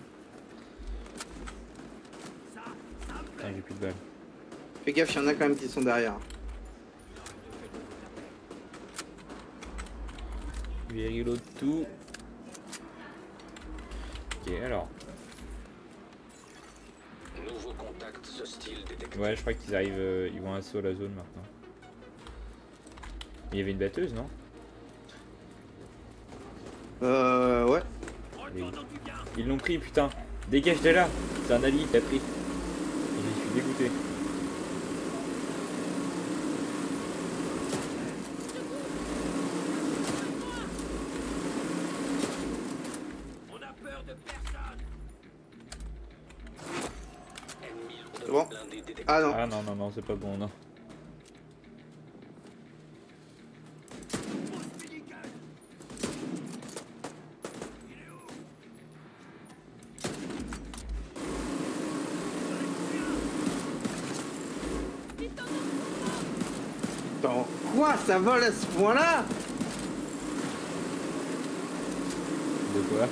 Speaker 1: Putain, j'ai plus de balles.
Speaker 2: Fais gaffe, il y en a quand même qui sont derrière.
Speaker 1: Je vais reload tout. Ok, alors.
Speaker 3: Nouveau contact hostile détecté.
Speaker 1: Ouais, je crois qu'ils arrivent, ils vont assaut la zone maintenant. Il y avait une batteuse, non?
Speaker 2: Ouais.
Speaker 1: Oui. Ils l'ont pris, putain. Dégage de là. C'est un allié qui a pris. Je suis dégoûté.
Speaker 3: Ennemi
Speaker 2: C'est bon.
Speaker 3: lourdement blindé détecté.
Speaker 2: Ah non.
Speaker 1: Ah non, non, non, c'est pas bon, non.
Speaker 2: Attends, quoi? Ça vole à ce point-là?
Speaker 1: De quoi?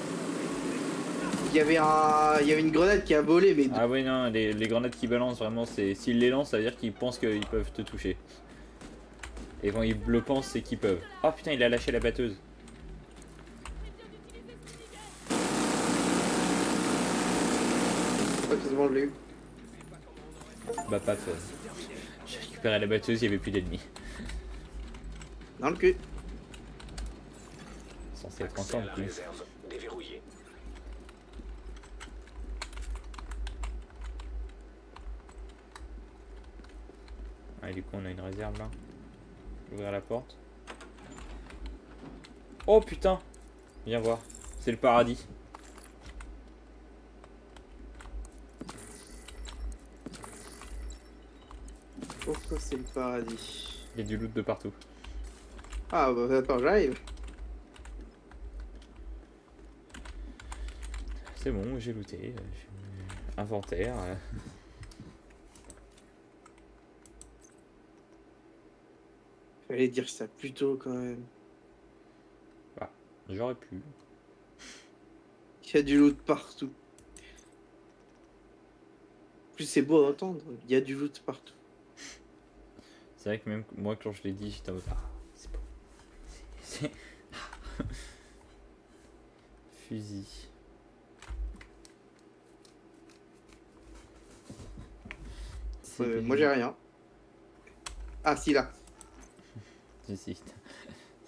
Speaker 2: Il y avait une grenade qui a volé, mais...
Speaker 1: Ah oui, non, les grenades qui balancent, vraiment, c'est s'ils les lancent, ça veut dire qu'ils pensent qu'ils peuvent te toucher. Et quand ils le pensent, c'est qu'ils peuvent. Oh putain, il a lâché la batteuse.
Speaker 2: Heureusement, je l'ai eu.
Speaker 1: Bah pas de fun. J'ai récupéré la batteuse, il n'y avait plus d'ennemis.
Speaker 2: Dans le cul.
Speaker 1: Censé être
Speaker 3: Accès à
Speaker 1: ensemble,
Speaker 3: la
Speaker 1: plus.
Speaker 3: réserve déverrouillée.
Speaker 1: Ah, du coup, on a une réserve là. Ouvrir la porte. Oh putain! Viens voir. C'est le paradis.
Speaker 2: Pourquoi c'est le paradis?
Speaker 1: Il y a du loot de partout.
Speaker 2: Ah bah attends, j'arrive.
Speaker 1: C'est bon, j'ai looté. Inventaire.
Speaker 2: Fallait dire ça plus tôt quand même.
Speaker 1: J'aurais pu.
Speaker 2: Il y a du loot partout. En plus c'est beau à entendre, il y a du loot partout.
Speaker 1: C'est vrai que même moi, quand je l'ai dit, j'étais en mode. Ah, c'est beau. C'est. Fusil.
Speaker 2: Moi j'ai rien. Ah si là.
Speaker 1: Si,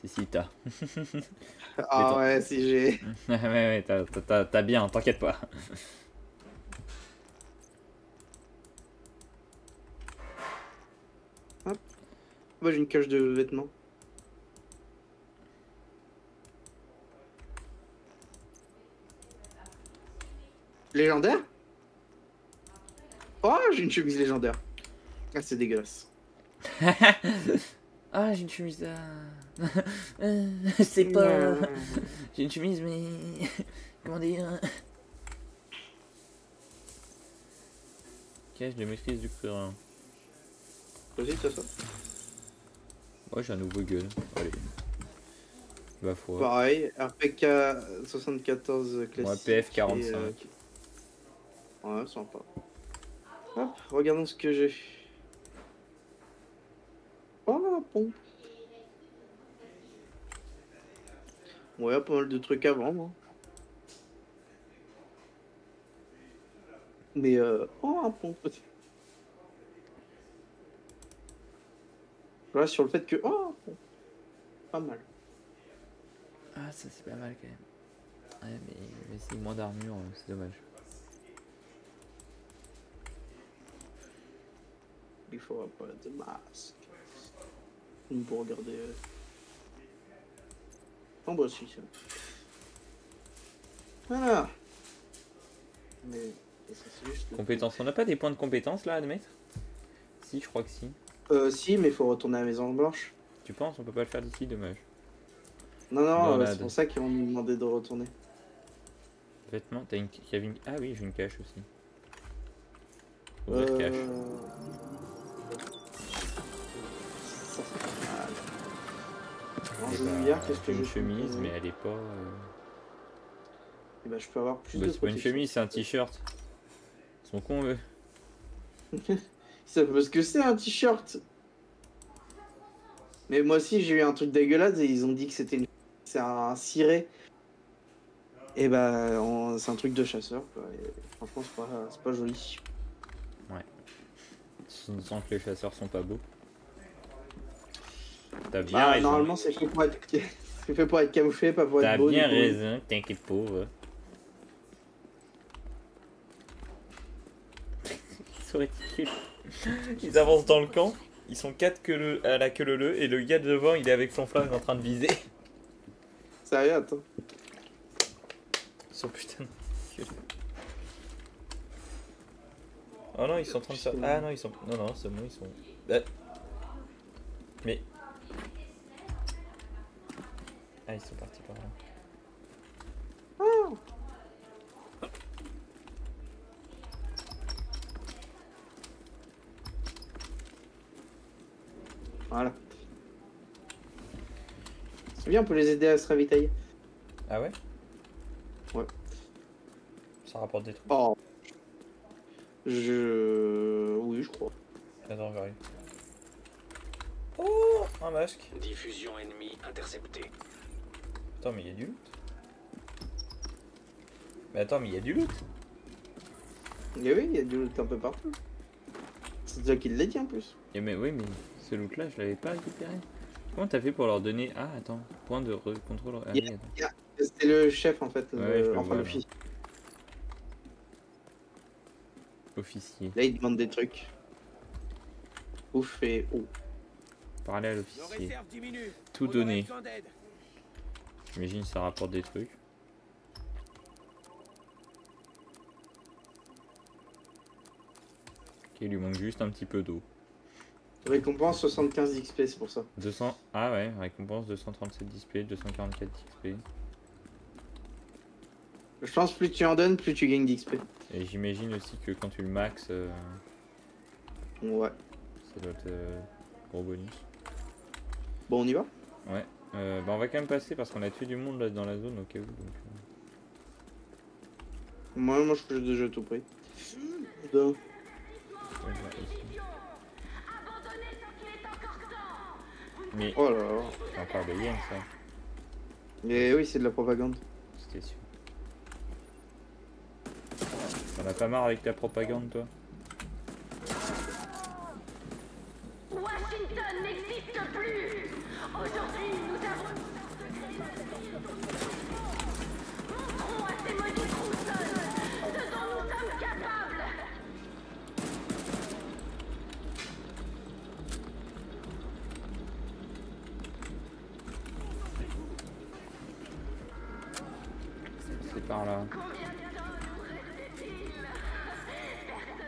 Speaker 1: si, t'as.
Speaker 2: Ah ouais, si j'ai.
Speaker 1: ouais, t'as bien, t'inquiète pas.
Speaker 2: Moi j'ai une cache de vêtements. Légendaire? Oh, j'ai une chemise légendaire. Ah, c'est dégueulasse.
Speaker 1: Ah, j'ai une chemise c'est pas. J'ai une chemise, mais. Comment dire? Cache de maîtrise du curin.
Speaker 2: Vas-y, t'as ça?
Speaker 1: Moi, j'ai un nouveau gun. Allez. Ma foi.
Speaker 2: Pareil, RPK 74 classique.
Speaker 1: Moi, PF 45.
Speaker 2: Ouais, sympa. Hop, regardons ce que j'ai. Oh, la pompe. Ouais, pas mal de trucs à vendre. Mais oh, un pompe. Voilà, sur le fait que... Oh, un pompe. Pas mal.
Speaker 1: Ah, ça c'est pas mal quand même. Ouais, mais c'est moins d'armure, c'est dommage.
Speaker 2: Il faudra pas de masque. Pour regarder... Oh bah si, ça. Voilà. Mais ça, c'est juste...
Speaker 1: Compétences. On n'a pas des points de compétences là à admettre? Si, je crois que si.
Speaker 2: Si, mais il faut retourner à la Maison Blanche.
Speaker 1: Tu penses? On peut pas le faire d'ici, dommage.
Speaker 2: Non,
Speaker 1: Bon,
Speaker 2: c'est pour ça qu'ils vont nous demander de retourner.
Speaker 1: Vêtements, t'as une... Ah oui, j'ai une cache aussi. Ouvrir cache.
Speaker 2: Ça, c'est pas mal. En
Speaker 1: Eh
Speaker 2: jeu
Speaker 1: bah,
Speaker 2: hier, qu'est-ce que
Speaker 1: une
Speaker 2: je
Speaker 1: chemise, mais elle est pas...
Speaker 2: Et bah, je peux avoir plus
Speaker 1: Bah,
Speaker 2: de
Speaker 1: c'est pas une
Speaker 2: protection.
Speaker 1: chemise, c'est un t-shirt. Ils sont cons, eux.
Speaker 2: Ça, parce que c'est un t-shirt. Mais moi aussi, j'ai eu un truc dégueulasse et ils ont dit que c'était une... C'est un ciré. Et bah, c'est un truc de chasseur, quoi. Et franchement, c'est pas joli.
Speaker 1: On sent que les chasseurs sont pas beaux. T'as bien
Speaker 2: Bah,
Speaker 1: raison.
Speaker 2: normalement, c'est fait pour être... c'est fait pour être camouflé, pas pour
Speaker 1: T'as
Speaker 2: être beau.
Speaker 1: bien
Speaker 2: du coup.
Speaker 1: raison, t'inquiète pauvre. Ils sont ridicules. Ils avancent dans le camp, ils sont 4 à la queue leu et le gars devant il est avec son flingue en train de viser.
Speaker 2: Sérieux, attends.
Speaker 1: Ils sont putain de ridicules. Oh non, ils sont en train de faire. Ah non, ils sont. Non, non, c'est bon, ils sont. Mais. Ah, ils sont partis par là.
Speaker 2: Voilà. C'est bien, on peut les aider à se ravitailler.
Speaker 1: Ah ouais?
Speaker 2: Ouais.
Speaker 1: Ça rapporte des trucs.
Speaker 2: Oh. Oui, je crois.
Speaker 1: Attends, j'arrive. Oh, un masque.
Speaker 3: Diffusion ennemie interceptée.
Speaker 1: Attends, mais il y a du loot. Mais attends, mais il y a du loot.
Speaker 2: Mais oui, il y a du loot un peu partout. C'est toi qui l'as dit en plus.
Speaker 1: Et mais oui, mais ce loot là, je l'avais pas récupéré. Comment t'as fait pour leur donner... Ah, attends. Point de contrôle... Ah, oui, attends.
Speaker 2: C'était le chef en fait,
Speaker 1: Ouais, je le
Speaker 2: enfin
Speaker 1: vois,
Speaker 2: l'officier.
Speaker 1: Officier.
Speaker 2: Là, il demande des trucs. Ouf et oh.
Speaker 1: Parler à l'officier. Tout donner. J'imagine que ça rapporte des trucs. Ok, il lui manque juste un petit peu d'eau.
Speaker 2: Récompense 75 d'XP, c'est pour ça.
Speaker 1: 200... Ah ouais, récompense 237 d'XP, 244 d'XP.
Speaker 2: Je pense plus tu en donnes, plus tu gagnes d'XP.
Speaker 1: Et j'imagine aussi que quand tu le max,
Speaker 2: Ouais.
Speaker 1: ça doit être gros bonus.
Speaker 2: Bon, on y va?
Speaker 1: Ouais. Bah on va quand même passer parce qu'on a tué du monde là dans la zone au cas où. Donc,
Speaker 2: Moi, je peux déjà tout pris. Putain.
Speaker 1: ouais, bah, ici. Mais
Speaker 2: Oh là là.
Speaker 1: c'est encore des yens ça,
Speaker 2: Mais oui, c'est de la propagande.
Speaker 1: c'était sûr. T'en as pas marre avec ta propagande toi?
Speaker 4: Washington n'existe plus. Aujourd'hui, nous avons montrons à ces maudits Crusoe ce dont nous sommes capables.
Speaker 1: C'est par là.
Speaker 4: Combien de temps nous restait-il?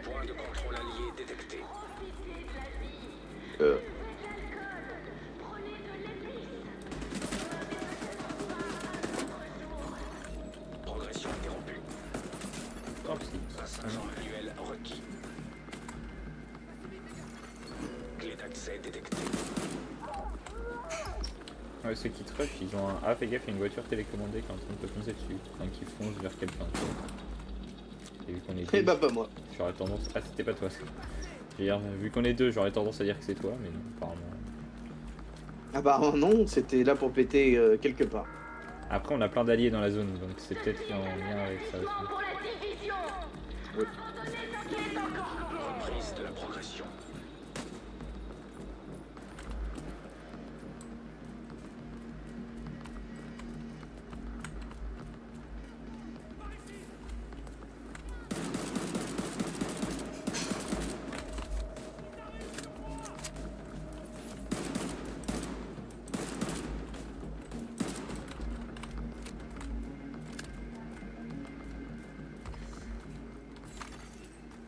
Speaker 3: Point de contrôle allié détecté.
Speaker 4: Profitez de la vie. Buvez de l'alcool. Prenez de l'épice.
Speaker 3: Progression interrompue.
Speaker 1: Tant pis.
Speaker 3: Passage en manuel requis. Clé d'accès détectée.
Speaker 1: Ouais, ceux qui te rush, ils ont un... Ah, fais gaffe, il y a une voiture télécommandée qui est en train de te foncer dessus. Enfin, qui fonce vers quelqu'un. Et vu qu'on est
Speaker 2: Eh
Speaker 1: deux,
Speaker 2: bah, pas moi.
Speaker 1: j'aurais tendance... Ah, c'était pas toi ça. Vu qu'on est deux, j'aurais tendance à dire que c'est toi, mais non, apparemment...
Speaker 2: Apparemment, non, c'était là pour péter quelque part.
Speaker 1: Après, on a plein d'alliés dans la zone, donc c'est peut-être en lien avec ça aussi.
Speaker 4: Pour la division.
Speaker 2: Oui.
Speaker 4: Abandonnez ce qui est encore.
Speaker 3: Reprise de la progression.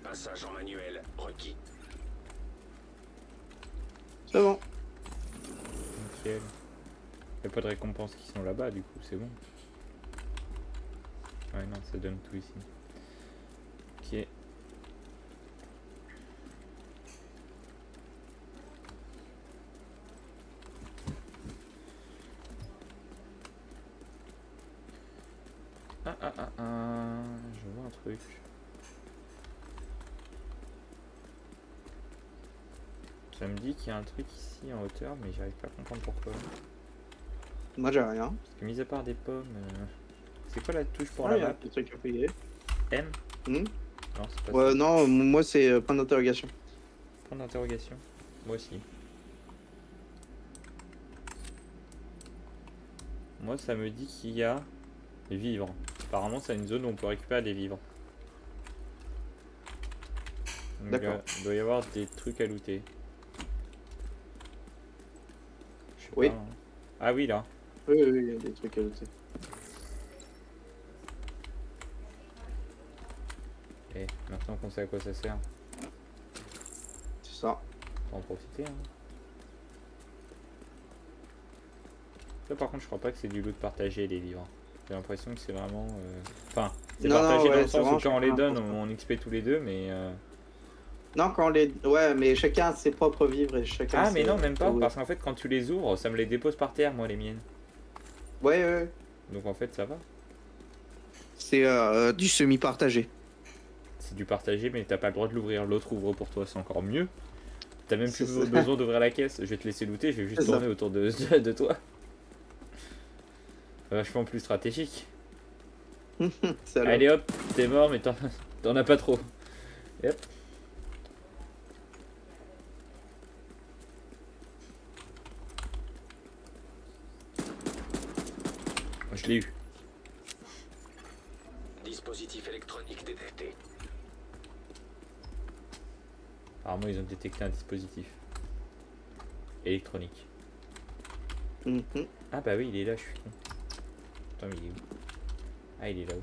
Speaker 3: Passage en manuel requis.
Speaker 2: C'est bon.
Speaker 1: Nickel. Y'a pas de récompenses qui sont là-bas, du coup, c'est bon. Ouais, non, ça donne tout ici. Ok. Je vois un truc. Ça me dit qu'il y a un truc ici en hauteur, mais j'arrive pas à comprendre pourquoi.
Speaker 2: Moi, j'ai rien.
Speaker 1: Parce que mis à part des pommes, c'est quoi la touche pour
Speaker 2: Ah,
Speaker 1: la
Speaker 2: il y a
Speaker 1: map?
Speaker 2: des trucs à payer.
Speaker 1: M?
Speaker 2: Hmm.
Speaker 1: Non, c'est pas
Speaker 2: Ouais, non, moi, c'est point d'interrogation.
Speaker 1: ça. Point d'interrogation. Moi aussi. Moi, ça me dit qu'il y a des vivres. Apparemment, c'est une zone où on peut récupérer des vivres. Donc,
Speaker 2: D'accord.
Speaker 1: il doit y avoir des trucs à looter. Je sais
Speaker 2: Oui.
Speaker 1: pas, hein. Ah oui, là.
Speaker 2: Oui, oui, il y a des trucs à noter.
Speaker 1: Et maintenant qu'on sait à quoi ça sert,
Speaker 2: C'est ça.
Speaker 1: on va en profiter. Hein. Ça, par contre, je crois pas que c'est du loot partagé, les vivres. J'ai l'impression que c'est vraiment... Enfin, c'est
Speaker 2: Non,
Speaker 1: partagé
Speaker 2: non,
Speaker 1: dans
Speaker 2: ouais,
Speaker 1: le
Speaker 2: c'est
Speaker 1: sens où
Speaker 2: vraiment
Speaker 1: quand on les
Speaker 2: chacun
Speaker 1: donne,
Speaker 2: pour
Speaker 1: on XP tous les deux, mais...
Speaker 2: Non, quand les... Ouais, mais chacun a ses propres vivres et chacun...
Speaker 1: Ah, mais
Speaker 2: ses-
Speaker 1: non, même pas,
Speaker 2: Ouais.
Speaker 1: parce qu'en fait, quand tu les ouvres, ça me les dépose par terre, moi, les miennes.
Speaker 2: Ouais, ouais.
Speaker 1: Donc en fait, ça va.
Speaker 2: C'est du semi-partagé.
Speaker 1: C'est du partagé, mais t'as pas le droit de l'ouvrir. L'autre ouvre pour toi, c'est encore mieux. T'as même plus
Speaker 2: C'est ça.
Speaker 1: besoin d'ouvrir la caisse. Je vais te laisser looter, je vais juste
Speaker 2: C'est ça.
Speaker 1: tourner autour de toi. Vachement plus stratégique.
Speaker 2: Ça, là.
Speaker 1: Allez hop, t'es mort, mais t'en as pas trop. Et hop. Je l'ai eu.
Speaker 3: Dispositif électronique détecté.
Speaker 1: Apparemment, ils ont détecté un dispositif électronique.
Speaker 2: Mhm.
Speaker 1: Ah bah oui, il est là, je suis con. Attends, mais il est où? Ah, il est là-haut.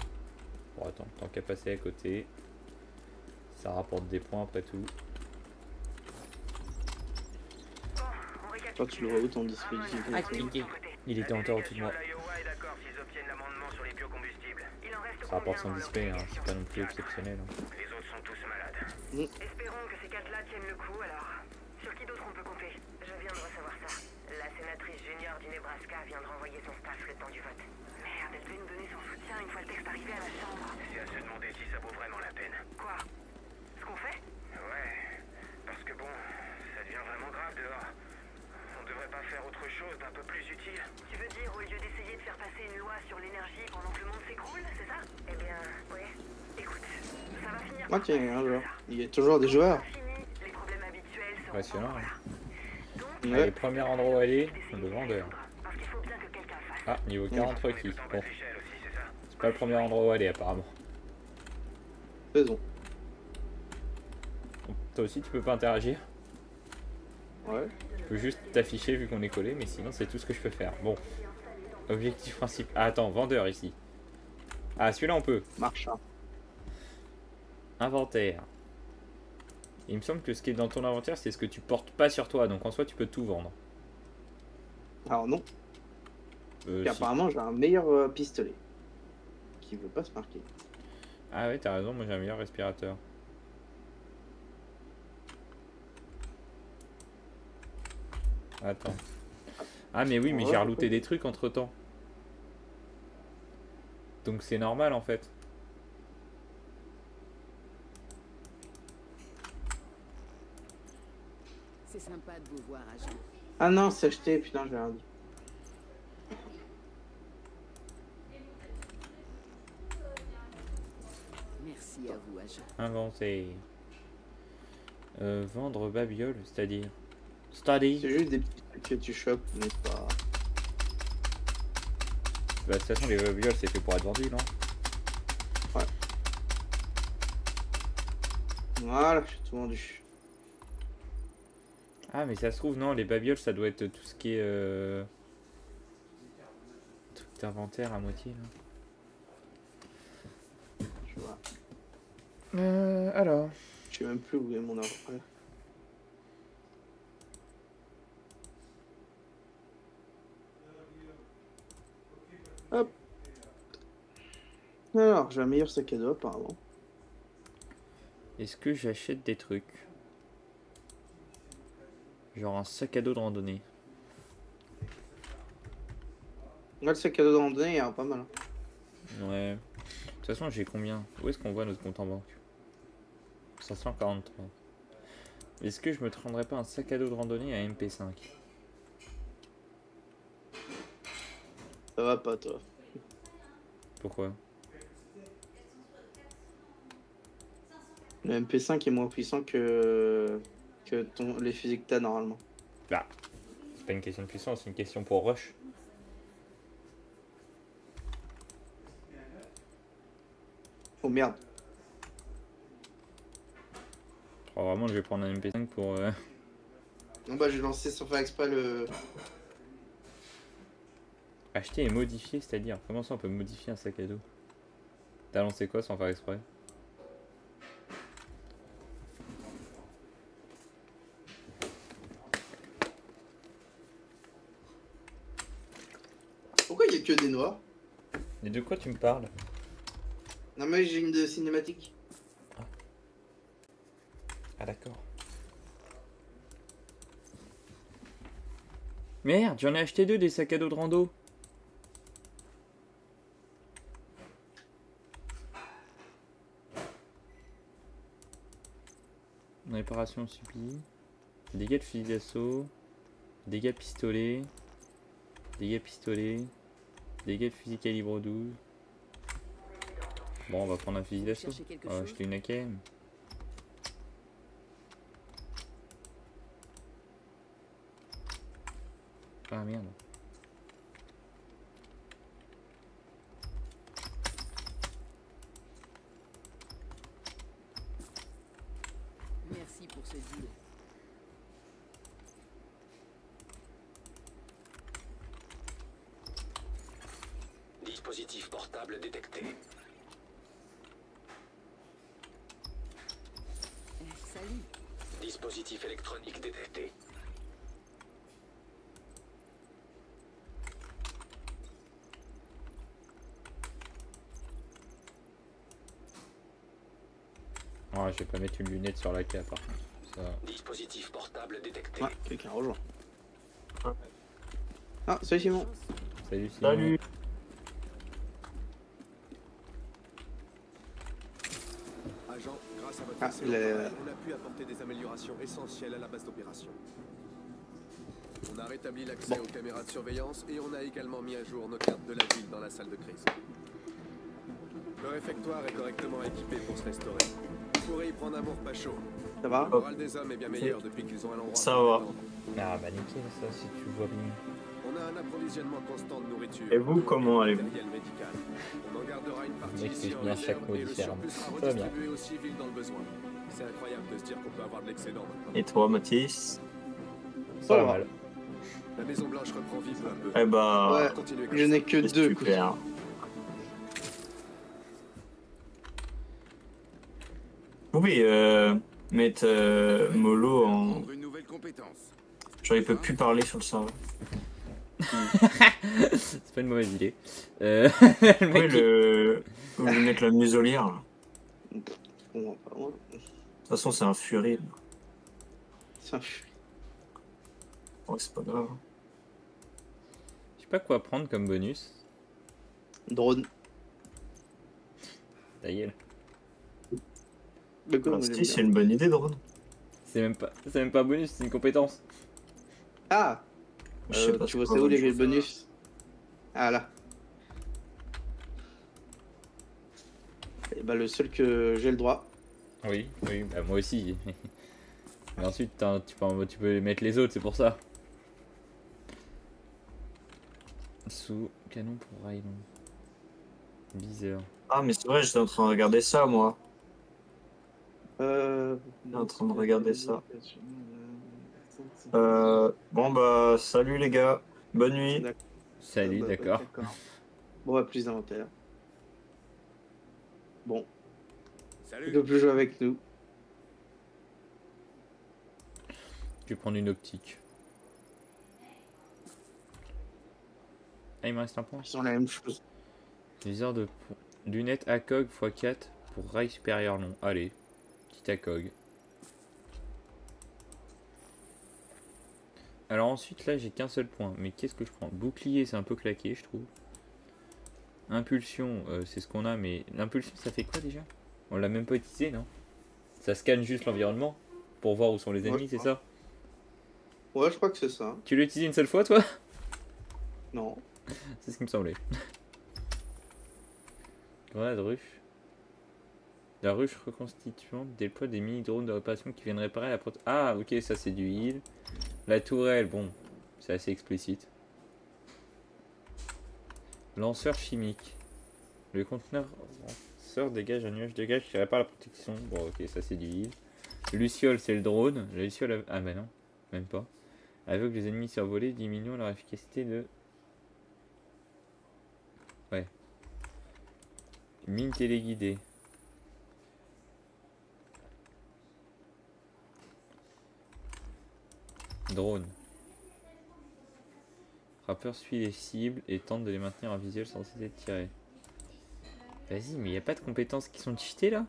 Speaker 1: Bon, attends, tant qu'à passer à côté. Ça rapporte des points après tout.
Speaker 5: On récapitule.
Speaker 2: Toi, tu le vois où ton dispositif
Speaker 1: Ah,
Speaker 2: électronique?
Speaker 1: cliquez. Il était en terre au-dessus de moi.
Speaker 6: L'Iowa est d'accord s'ils obtiennent l'amendement sur les biocombustibles.
Speaker 5: Il en reste
Speaker 1: Ça rapporte
Speaker 5: combien dans
Speaker 1: 110 hein, c'est
Speaker 5: l'organisation?
Speaker 1: pas non plus exceptionnel. Hein.
Speaker 6: Les autres sont tous malades.
Speaker 5: Espérons que ces 4-là tiennent le coup alors. Sur qui d'autre on peut compter? Je viens de recevoir ça. La sénatrice junior du Nebraska vient de renvoyer son staff le temps du vote. Merde, elle devait nous donner son soutien une fois le texte arrivé à la chambre.
Speaker 6: C'est à se demander si ça vaut vraiment la peine.
Speaker 5: Quoi? Ce qu'on fait?
Speaker 6: Ouais, parce que bon, ça devient vraiment grave dehors. On devrait pas faire autre chose d'un peu plus utile?
Speaker 5: Tu veux dire au lieu d'essayer de faire passer une loi sur l'énergie pendant que le monde s'écroule, c'est ça? Eh bien, ouais. Écoute, ça va finir par
Speaker 2: Ok,
Speaker 5: passer,
Speaker 2: un joueur.
Speaker 5: ça.
Speaker 2: Il y a toujours des joueurs.
Speaker 5: Ça finit, les problèmes habituels seront
Speaker 1: Passionnant,
Speaker 5: encore
Speaker 1: hein.
Speaker 5: là. Donc,
Speaker 1: Allez,
Speaker 2: Ouais.
Speaker 1: premier endroit où aller, le vendeur.
Speaker 5: parce qu'il faut bien que quelqu'un le fasse.
Speaker 1: Ah, niveau 40 requis.
Speaker 6: Tout en bas
Speaker 1: Bon,
Speaker 6: de l'échelle aussi, c'est ça?
Speaker 1: c'est pas le premier endroit où aller apparemment.
Speaker 2: Faisons.
Speaker 1: Bon, toi aussi, tu peux pas interagir.
Speaker 2: Ouais.
Speaker 1: Je peux juste t'afficher vu qu'on est collé, mais sinon, c'est tout ce que je peux faire. Bon, objectif principal. Ah, attends, vendeur ici. Ah, celui-là, on peut.
Speaker 2: Marchand.
Speaker 1: Inventaire. Il me semble que ce qui est dans ton inventaire, c'est ce que tu portes pas sur toi, donc en soi, tu peux tout vendre.
Speaker 2: Alors non. Et
Speaker 1: Si.
Speaker 2: apparemment, j'ai un meilleur pistolet. Qui veut pas se marquer.
Speaker 1: Ah ouais, t'as raison, moi j'ai un meilleur respirateur. Attends. Ah mais oui, mais
Speaker 2: Ouais,
Speaker 1: j'ai relooté des trucs entre temps. Donc c'est normal en fait.
Speaker 8: C'est sympa de vous voir, agent.
Speaker 2: Ah non, c'est acheté, putain, j'ai rien dit.
Speaker 8: Merci à vous, agent.
Speaker 1: Inventer. Vendre babiole, c'est-à-dire. Study.
Speaker 2: C'est juste des petits trucs que tu chopes, mais pas.
Speaker 1: Bah, de toute façon, les babioles c'est fait pour être vendu, non?
Speaker 2: Voilà, j'ai tout vendu.
Speaker 1: Ah, mais ça se trouve, non, les babioles ça doit être tout ce qui est. Truc d'inventaire à moitié là.
Speaker 2: Je vois.
Speaker 1: Alors.
Speaker 2: Je sais même plus où est mon arbre. Ouais. Hop. Alors, j'ai un meilleur sac à dos apparemment.
Speaker 1: Est-ce que j'achète des trucs? Genre un sac à dos de randonnée.
Speaker 2: Moi, le sac à dos de randonnée, il y a pas mal. Hein.
Speaker 1: Ouais. De toute façon, j'ai combien? Où est-ce qu'on voit notre compte en banque? 543. Est-ce que je me prendrais pas un sac à dos de randonnée à MP5?
Speaker 2: Ça va pas, toi.
Speaker 1: Pourquoi?
Speaker 2: Le MP5 est moins puissant que les fusils que t'as normalement.
Speaker 1: Bah, c'est pas une question de puissance, c'est une question pour rush.
Speaker 2: Oh merde.
Speaker 1: Oh, vraiment, je vais prendre un MP5 pour.
Speaker 2: Non bah j'ai lancé sans faire exprès le...
Speaker 1: Acheter et modifier, c'est-à-dire comment ça on peut modifier un sac à dos? T'as lancé quoi sans faire exprès?
Speaker 2: Pourquoi il y a que des noirs?
Speaker 1: Et de quoi tu me parles?
Speaker 2: Non mais j'ai une de cinématique.
Speaker 1: Ah d'accord. Merde, j'en ai acheté deux des sacs à dos de rando. Réparation supplie. Dégâts de fusil d'assaut. Dégâts pistolet. Dégâts pistolet. Dégâts de fusil calibre 12. Bon, on va prendre un fusil d'assaut.
Speaker 8: Cherchez quelque
Speaker 1: On va
Speaker 8: chose
Speaker 1: acheter une AKM. Ah merde.
Speaker 8: Merci pour ce deal.
Speaker 3: Dispositif portable détecté.
Speaker 8: Salut.
Speaker 3: Dispositif électronique détecté.
Speaker 1: Ah, je vais pas mettre une lunette sur la cape par contre. Ça...
Speaker 3: Dispositif portable détecté.
Speaker 2: Ouais, quelqu'un rejoint. Ah, salut Simon.
Speaker 1: Salut Simon.
Speaker 9: Salut.
Speaker 10: Agent, grâce à votre
Speaker 2: Ah,
Speaker 10: excellent
Speaker 2: il a-
Speaker 10: travail, on a pu apporter des améliorations essentielles à la base d'opération. On a rétabli l'accès aux caméras de surveillance et on a également mis à jour nos cartes de la ville dans la salle de crise. Le réfectoire est correctement équipé pour se restaurer. Vous pourrez y prendre un bon repas chaud.
Speaker 2: Ça va?
Speaker 10: Le moral des hommes est bien meilleur depuis qu'ils ont un endroit.
Speaker 9: Ça
Speaker 10: pour
Speaker 9: va.
Speaker 10: détendre.
Speaker 1: Ah bah nickel ça si tu vois bien.
Speaker 10: On a un approvisionnement constant de nourriture.
Speaker 9: Et vous, comment allez-vous?
Speaker 10: Matériel médical. On en gardera une partie
Speaker 1: Mec,
Speaker 10: ici
Speaker 1: je
Speaker 10: en
Speaker 1: viens
Speaker 10: réserve
Speaker 1: chaque mois
Speaker 10: et le
Speaker 1: différent.
Speaker 10: surplus sera
Speaker 1: Ça va bien.
Speaker 10: redistribué aux civils dans le besoin. C'est incroyable de se dire qu'on peut avoir de l'excédent maintenant.
Speaker 9: Et toi, Mathis?
Speaker 1: Ça va
Speaker 2: va.
Speaker 1: mal.
Speaker 10: La Maison Blanche reprend vie peu à peu.
Speaker 9: Eh bah,
Speaker 2: Ouais.
Speaker 10: Continuez comme
Speaker 2: Je
Speaker 10: ça.
Speaker 2: n'ai que
Speaker 9: c'est
Speaker 2: deux.
Speaker 9: super. Vous pouvez mettre Molo en...
Speaker 10: Prendre une nouvelle compétence.
Speaker 9: Genre, il peut plus parler sur le serveur.
Speaker 1: C'est pas une mauvaise idée. Le
Speaker 9: Oui,
Speaker 1: mec qui-
Speaker 9: le... Vous voulez mettre la muselière, là.
Speaker 2: On va pas loin.
Speaker 9: De toute façon, c'est un furie.
Speaker 2: Ça-
Speaker 9: Ouais, c'est pas grave.
Speaker 1: Je sais pas quoi prendre comme bonus.
Speaker 2: Drone.
Speaker 1: Ta gueule.
Speaker 2: Le quoi,
Speaker 9: Ah,
Speaker 2: moi,
Speaker 9: si,
Speaker 2: j'aime
Speaker 9: c'est
Speaker 2: bien.
Speaker 9: une bonne idée, drone.
Speaker 1: C'est même pas un bonus, c'est une compétence.
Speaker 2: Ah,
Speaker 9: Je sais pas
Speaker 2: tu vois
Speaker 9: c'est
Speaker 2: c'est
Speaker 9: quoi,
Speaker 2: où les
Speaker 9: je-
Speaker 2: bonus? Ah là. Et bah le seul que j'ai le droit.
Speaker 1: Oui, oui, bah moi aussi. Mais ensuite tu peux mettre les autres, c'est pour ça. Sous canon pour Raylon. Viseur.
Speaker 9: Ah, mais c'est vrai, j'étais en train de regarder ça, moi.
Speaker 2: Euh...
Speaker 9: en train de regarder ça. Bon, bah, salut les gars. Bonne nuit.
Speaker 1: Salut,
Speaker 2: Bah,
Speaker 1: d'accord.
Speaker 2: Bon, bah, plus d'inventaire. Bon, il
Speaker 10: Salut.
Speaker 2: peut plus jouer avec nous.
Speaker 1: Je vais prendre une optique. Ah, il me reste un point.
Speaker 2: Ils sont la même chose.
Speaker 1: Viseur de lunettes ACOG x4 pour rail supérieur long. Allez, petit ACOG. Alors ensuite là j'ai qu'un seul point. Mais qu'est-ce que je prends? Bouclier c'est un peu claqué je trouve. Impulsion c'est ce qu'on a mais l'impulsion ça fait quoi déjà? On l'a même pas utilisé non? Ça scanne juste l'environnement pour voir où sont les ennemis
Speaker 2: Ouais,
Speaker 1: c'est ça?
Speaker 2: Ouais, je crois que c'est ça.
Speaker 1: Tu l'as utilisé une seule fois toi?
Speaker 2: Non.
Speaker 1: C'est ce qui me semblait. Grenade ruche. La ruche reconstituante déploie des mini-drones de réparation qui viennent réparer la protéine. Ah, ok, ça c'est du heal. La tourelle, bon, c'est assez explicite. Lanceur chimique. Le conteneur lanceur dégage un nuage de gaz qui répare la protection. Bon, ok, ça c'est du heal. Le luciole, c'est le drone. Le luciole, ah bah non, même pas. Aveugle les ennemis survolés, diminuant leur efficacité de. Ouais. Mine téléguidée. Drone. Frappeur suit les cibles et tente de les maintenir en visuel sans cesser de tirer. Vas-y, mais il n'y a pas de compétences qui sont cheatées là?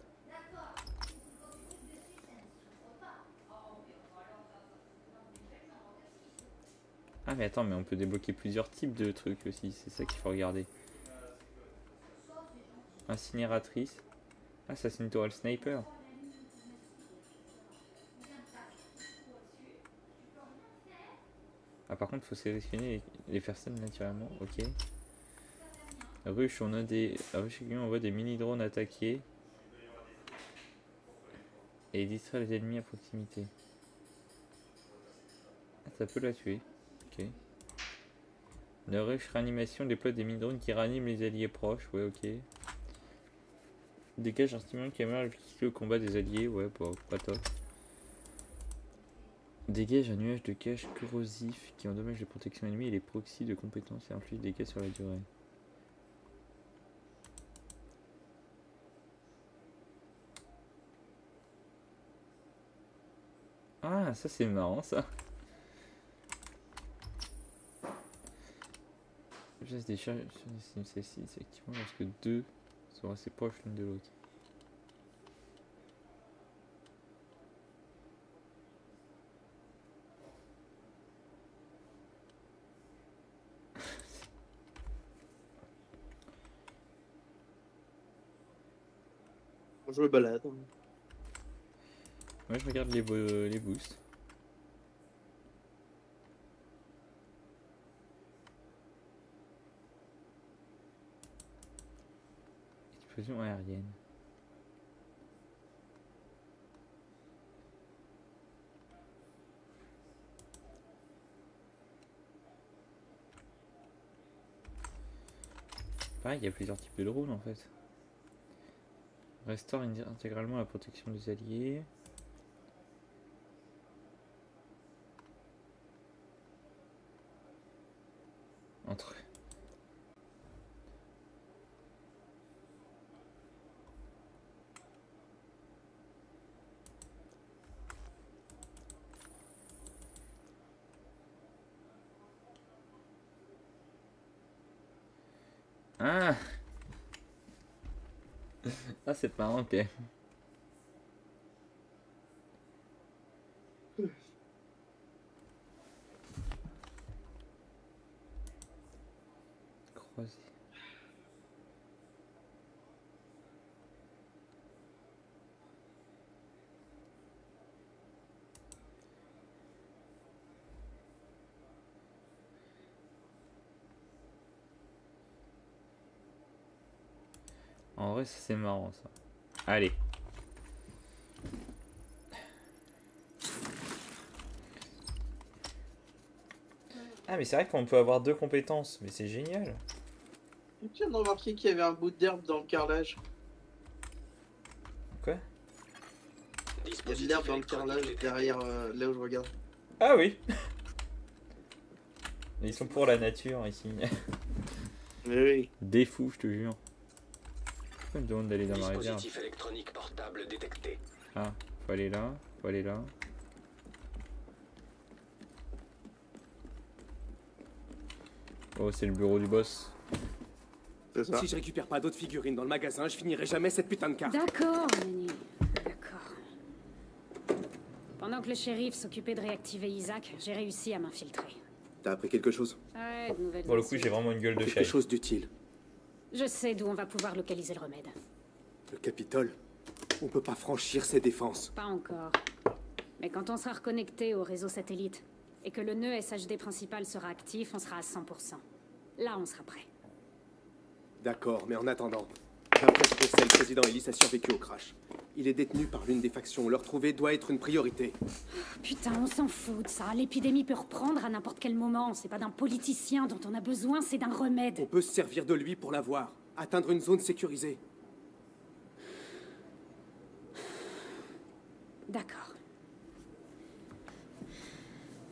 Speaker 1: Ah mais attends, mais on peut débloquer plusieurs types de trucs aussi, c'est ça qu'il faut regarder. Incinératrice. Ah ça c'est une tourelle sniper. Ah, par contre, faut sélectionner les personnes naturellement. Ok. Rush, on a des. Rush, on voit des mini-drones attaquer. Et distraire les ennemis à proximité. Ah, ça peut la tuer. Ok. Le rush réanimation déploie des mini-drones qui raniment les alliés proches. Ouais, ok. Dégage un stimulant qui améliore l'efficacité au combat des alliés. Ouais, bon, pas top. Dégage un nuage de cache corrosif qui endommage les protections ennemies et les proxys de compétences et inflige des dégâts sur la durée. Ah, ça c'est marrant ça. Geste des charges sur des sims celle-ci, c'est activement lorsque deux sont assez proches l'une de l'autre.
Speaker 2: Je me balade.
Speaker 1: Moi je regarde les boosts. Explosion aérienne. Pareil, il y a plusieurs types de drones en fait. Restaure intégralement la protection des alliés. Entre. Ah. Ah, c'est marrant, ok. Croisé. En vrai, c'est marrant ça. Allez. Ah mais c'est vrai qu'on peut avoir deux compétences, mais c'est génial.
Speaker 2: Je viens de remarquer qu'il y avait un bout d'herbe dans le carrelage.
Speaker 1: Quoi?
Speaker 2: Il y a de l'herbe dans le carrelage derrière là où je regarde.
Speaker 1: Ah oui. Ils sont pour la nature ici.
Speaker 2: Mais oui.
Speaker 1: Des fous, je te jure. Pourquoi ils me demandent d'aller dans ma réserve?
Speaker 3: Dispositif électronique portable détecté.
Speaker 1: Ah, faut aller là, faut aller là. Oh, c'est le bureau du boss.
Speaker 2: C'est ça.
Speaker 11: Si je récupère pas d'autres figurines dans le magasin, je finirai jamais cette putain de carte.
Speaker 12: D'accord, Manny. D'accord. Pendant que le shérif s'occupait de réactiver Isaac, j'ai réussi à m'infiltrer.
Speaker 11: T'as appris quelque chose?
Speaker 12: Ouais, de nouvelles
Speaker 1: Pour le coup, j'ai vraiment une gueule de chat.
Speaker 11: Quelque chose d'utile.
Speaker 12: Je sais d'où on va pouvoir localiser le remède.
Speaker 11: Le Capitole. On peut pas franchir ses défenses.
Speaker 12: Pas encore. Mais quand on sera reconnecté au réseau satellite et que le nœud SHD principal sera actif, on sera à 100%. Là, on sera prêt.
Speaker 11: D'accord, mais en attendant, d'après ce que sait le président Ellis a survécu au crash. Il est détenu par l'une des factions. Le retrouver doit être une priorité.
Speaker 12: Putain, on s'en fout de ça. L'épidémie peut reprendre à n'importe quel moment. C'est pas d'un politicien dont on a besoin, c'est d'un remède.
Speaker 11: On peut se servir de lui pour l'avoir. Atteindre une zone sécurisée.
Speaker 12: D'accord.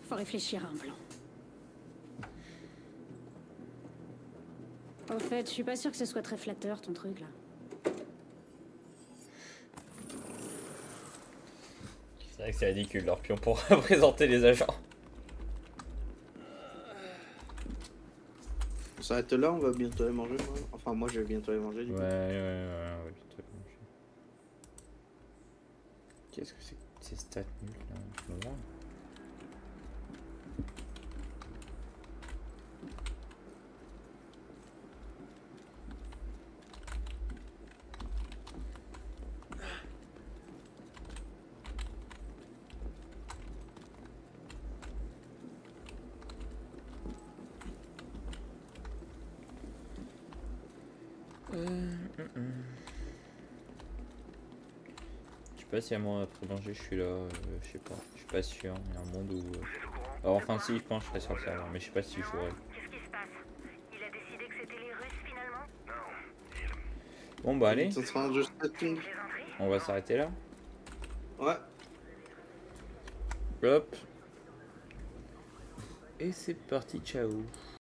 Speaker 12: Faut réfléchir à un plan. Au fait, je suis pas sûre que ce soit très flatteur, ton truc, là.
Speaker 1: C'est vrai que c'est ridicule, leur pion pour représenter les agents.
Speaker 2: On s'arrête là, on va bientôt aller manger. Moi. Enfin, moi, je vais bientôt aller manger. Du coup.
Speaker 1: Ouais, on va bientôt aller manger. Qu'est-ce que c'est que ces stats nuls, là? Je me vois. Je sais pas si à moi après manger je suis là, je sais pas, je suis pas sûr. Il y a un monde où. Alors, enfin si je pense je serais sur le serveur, mais je sais pas si je jouerai.
Speaker 5: Qu'est-ce qui se passe? Il a décidé que c'était les Russes finalement?
Speaker 1: Bon bah allez,
Speaker 2: Ça sera un jeu setting.
Speaker 1: on va s'arrêter là.
Speaker 2: Ouais.
Speaker 1: Hop. Et c'est parti, ciao.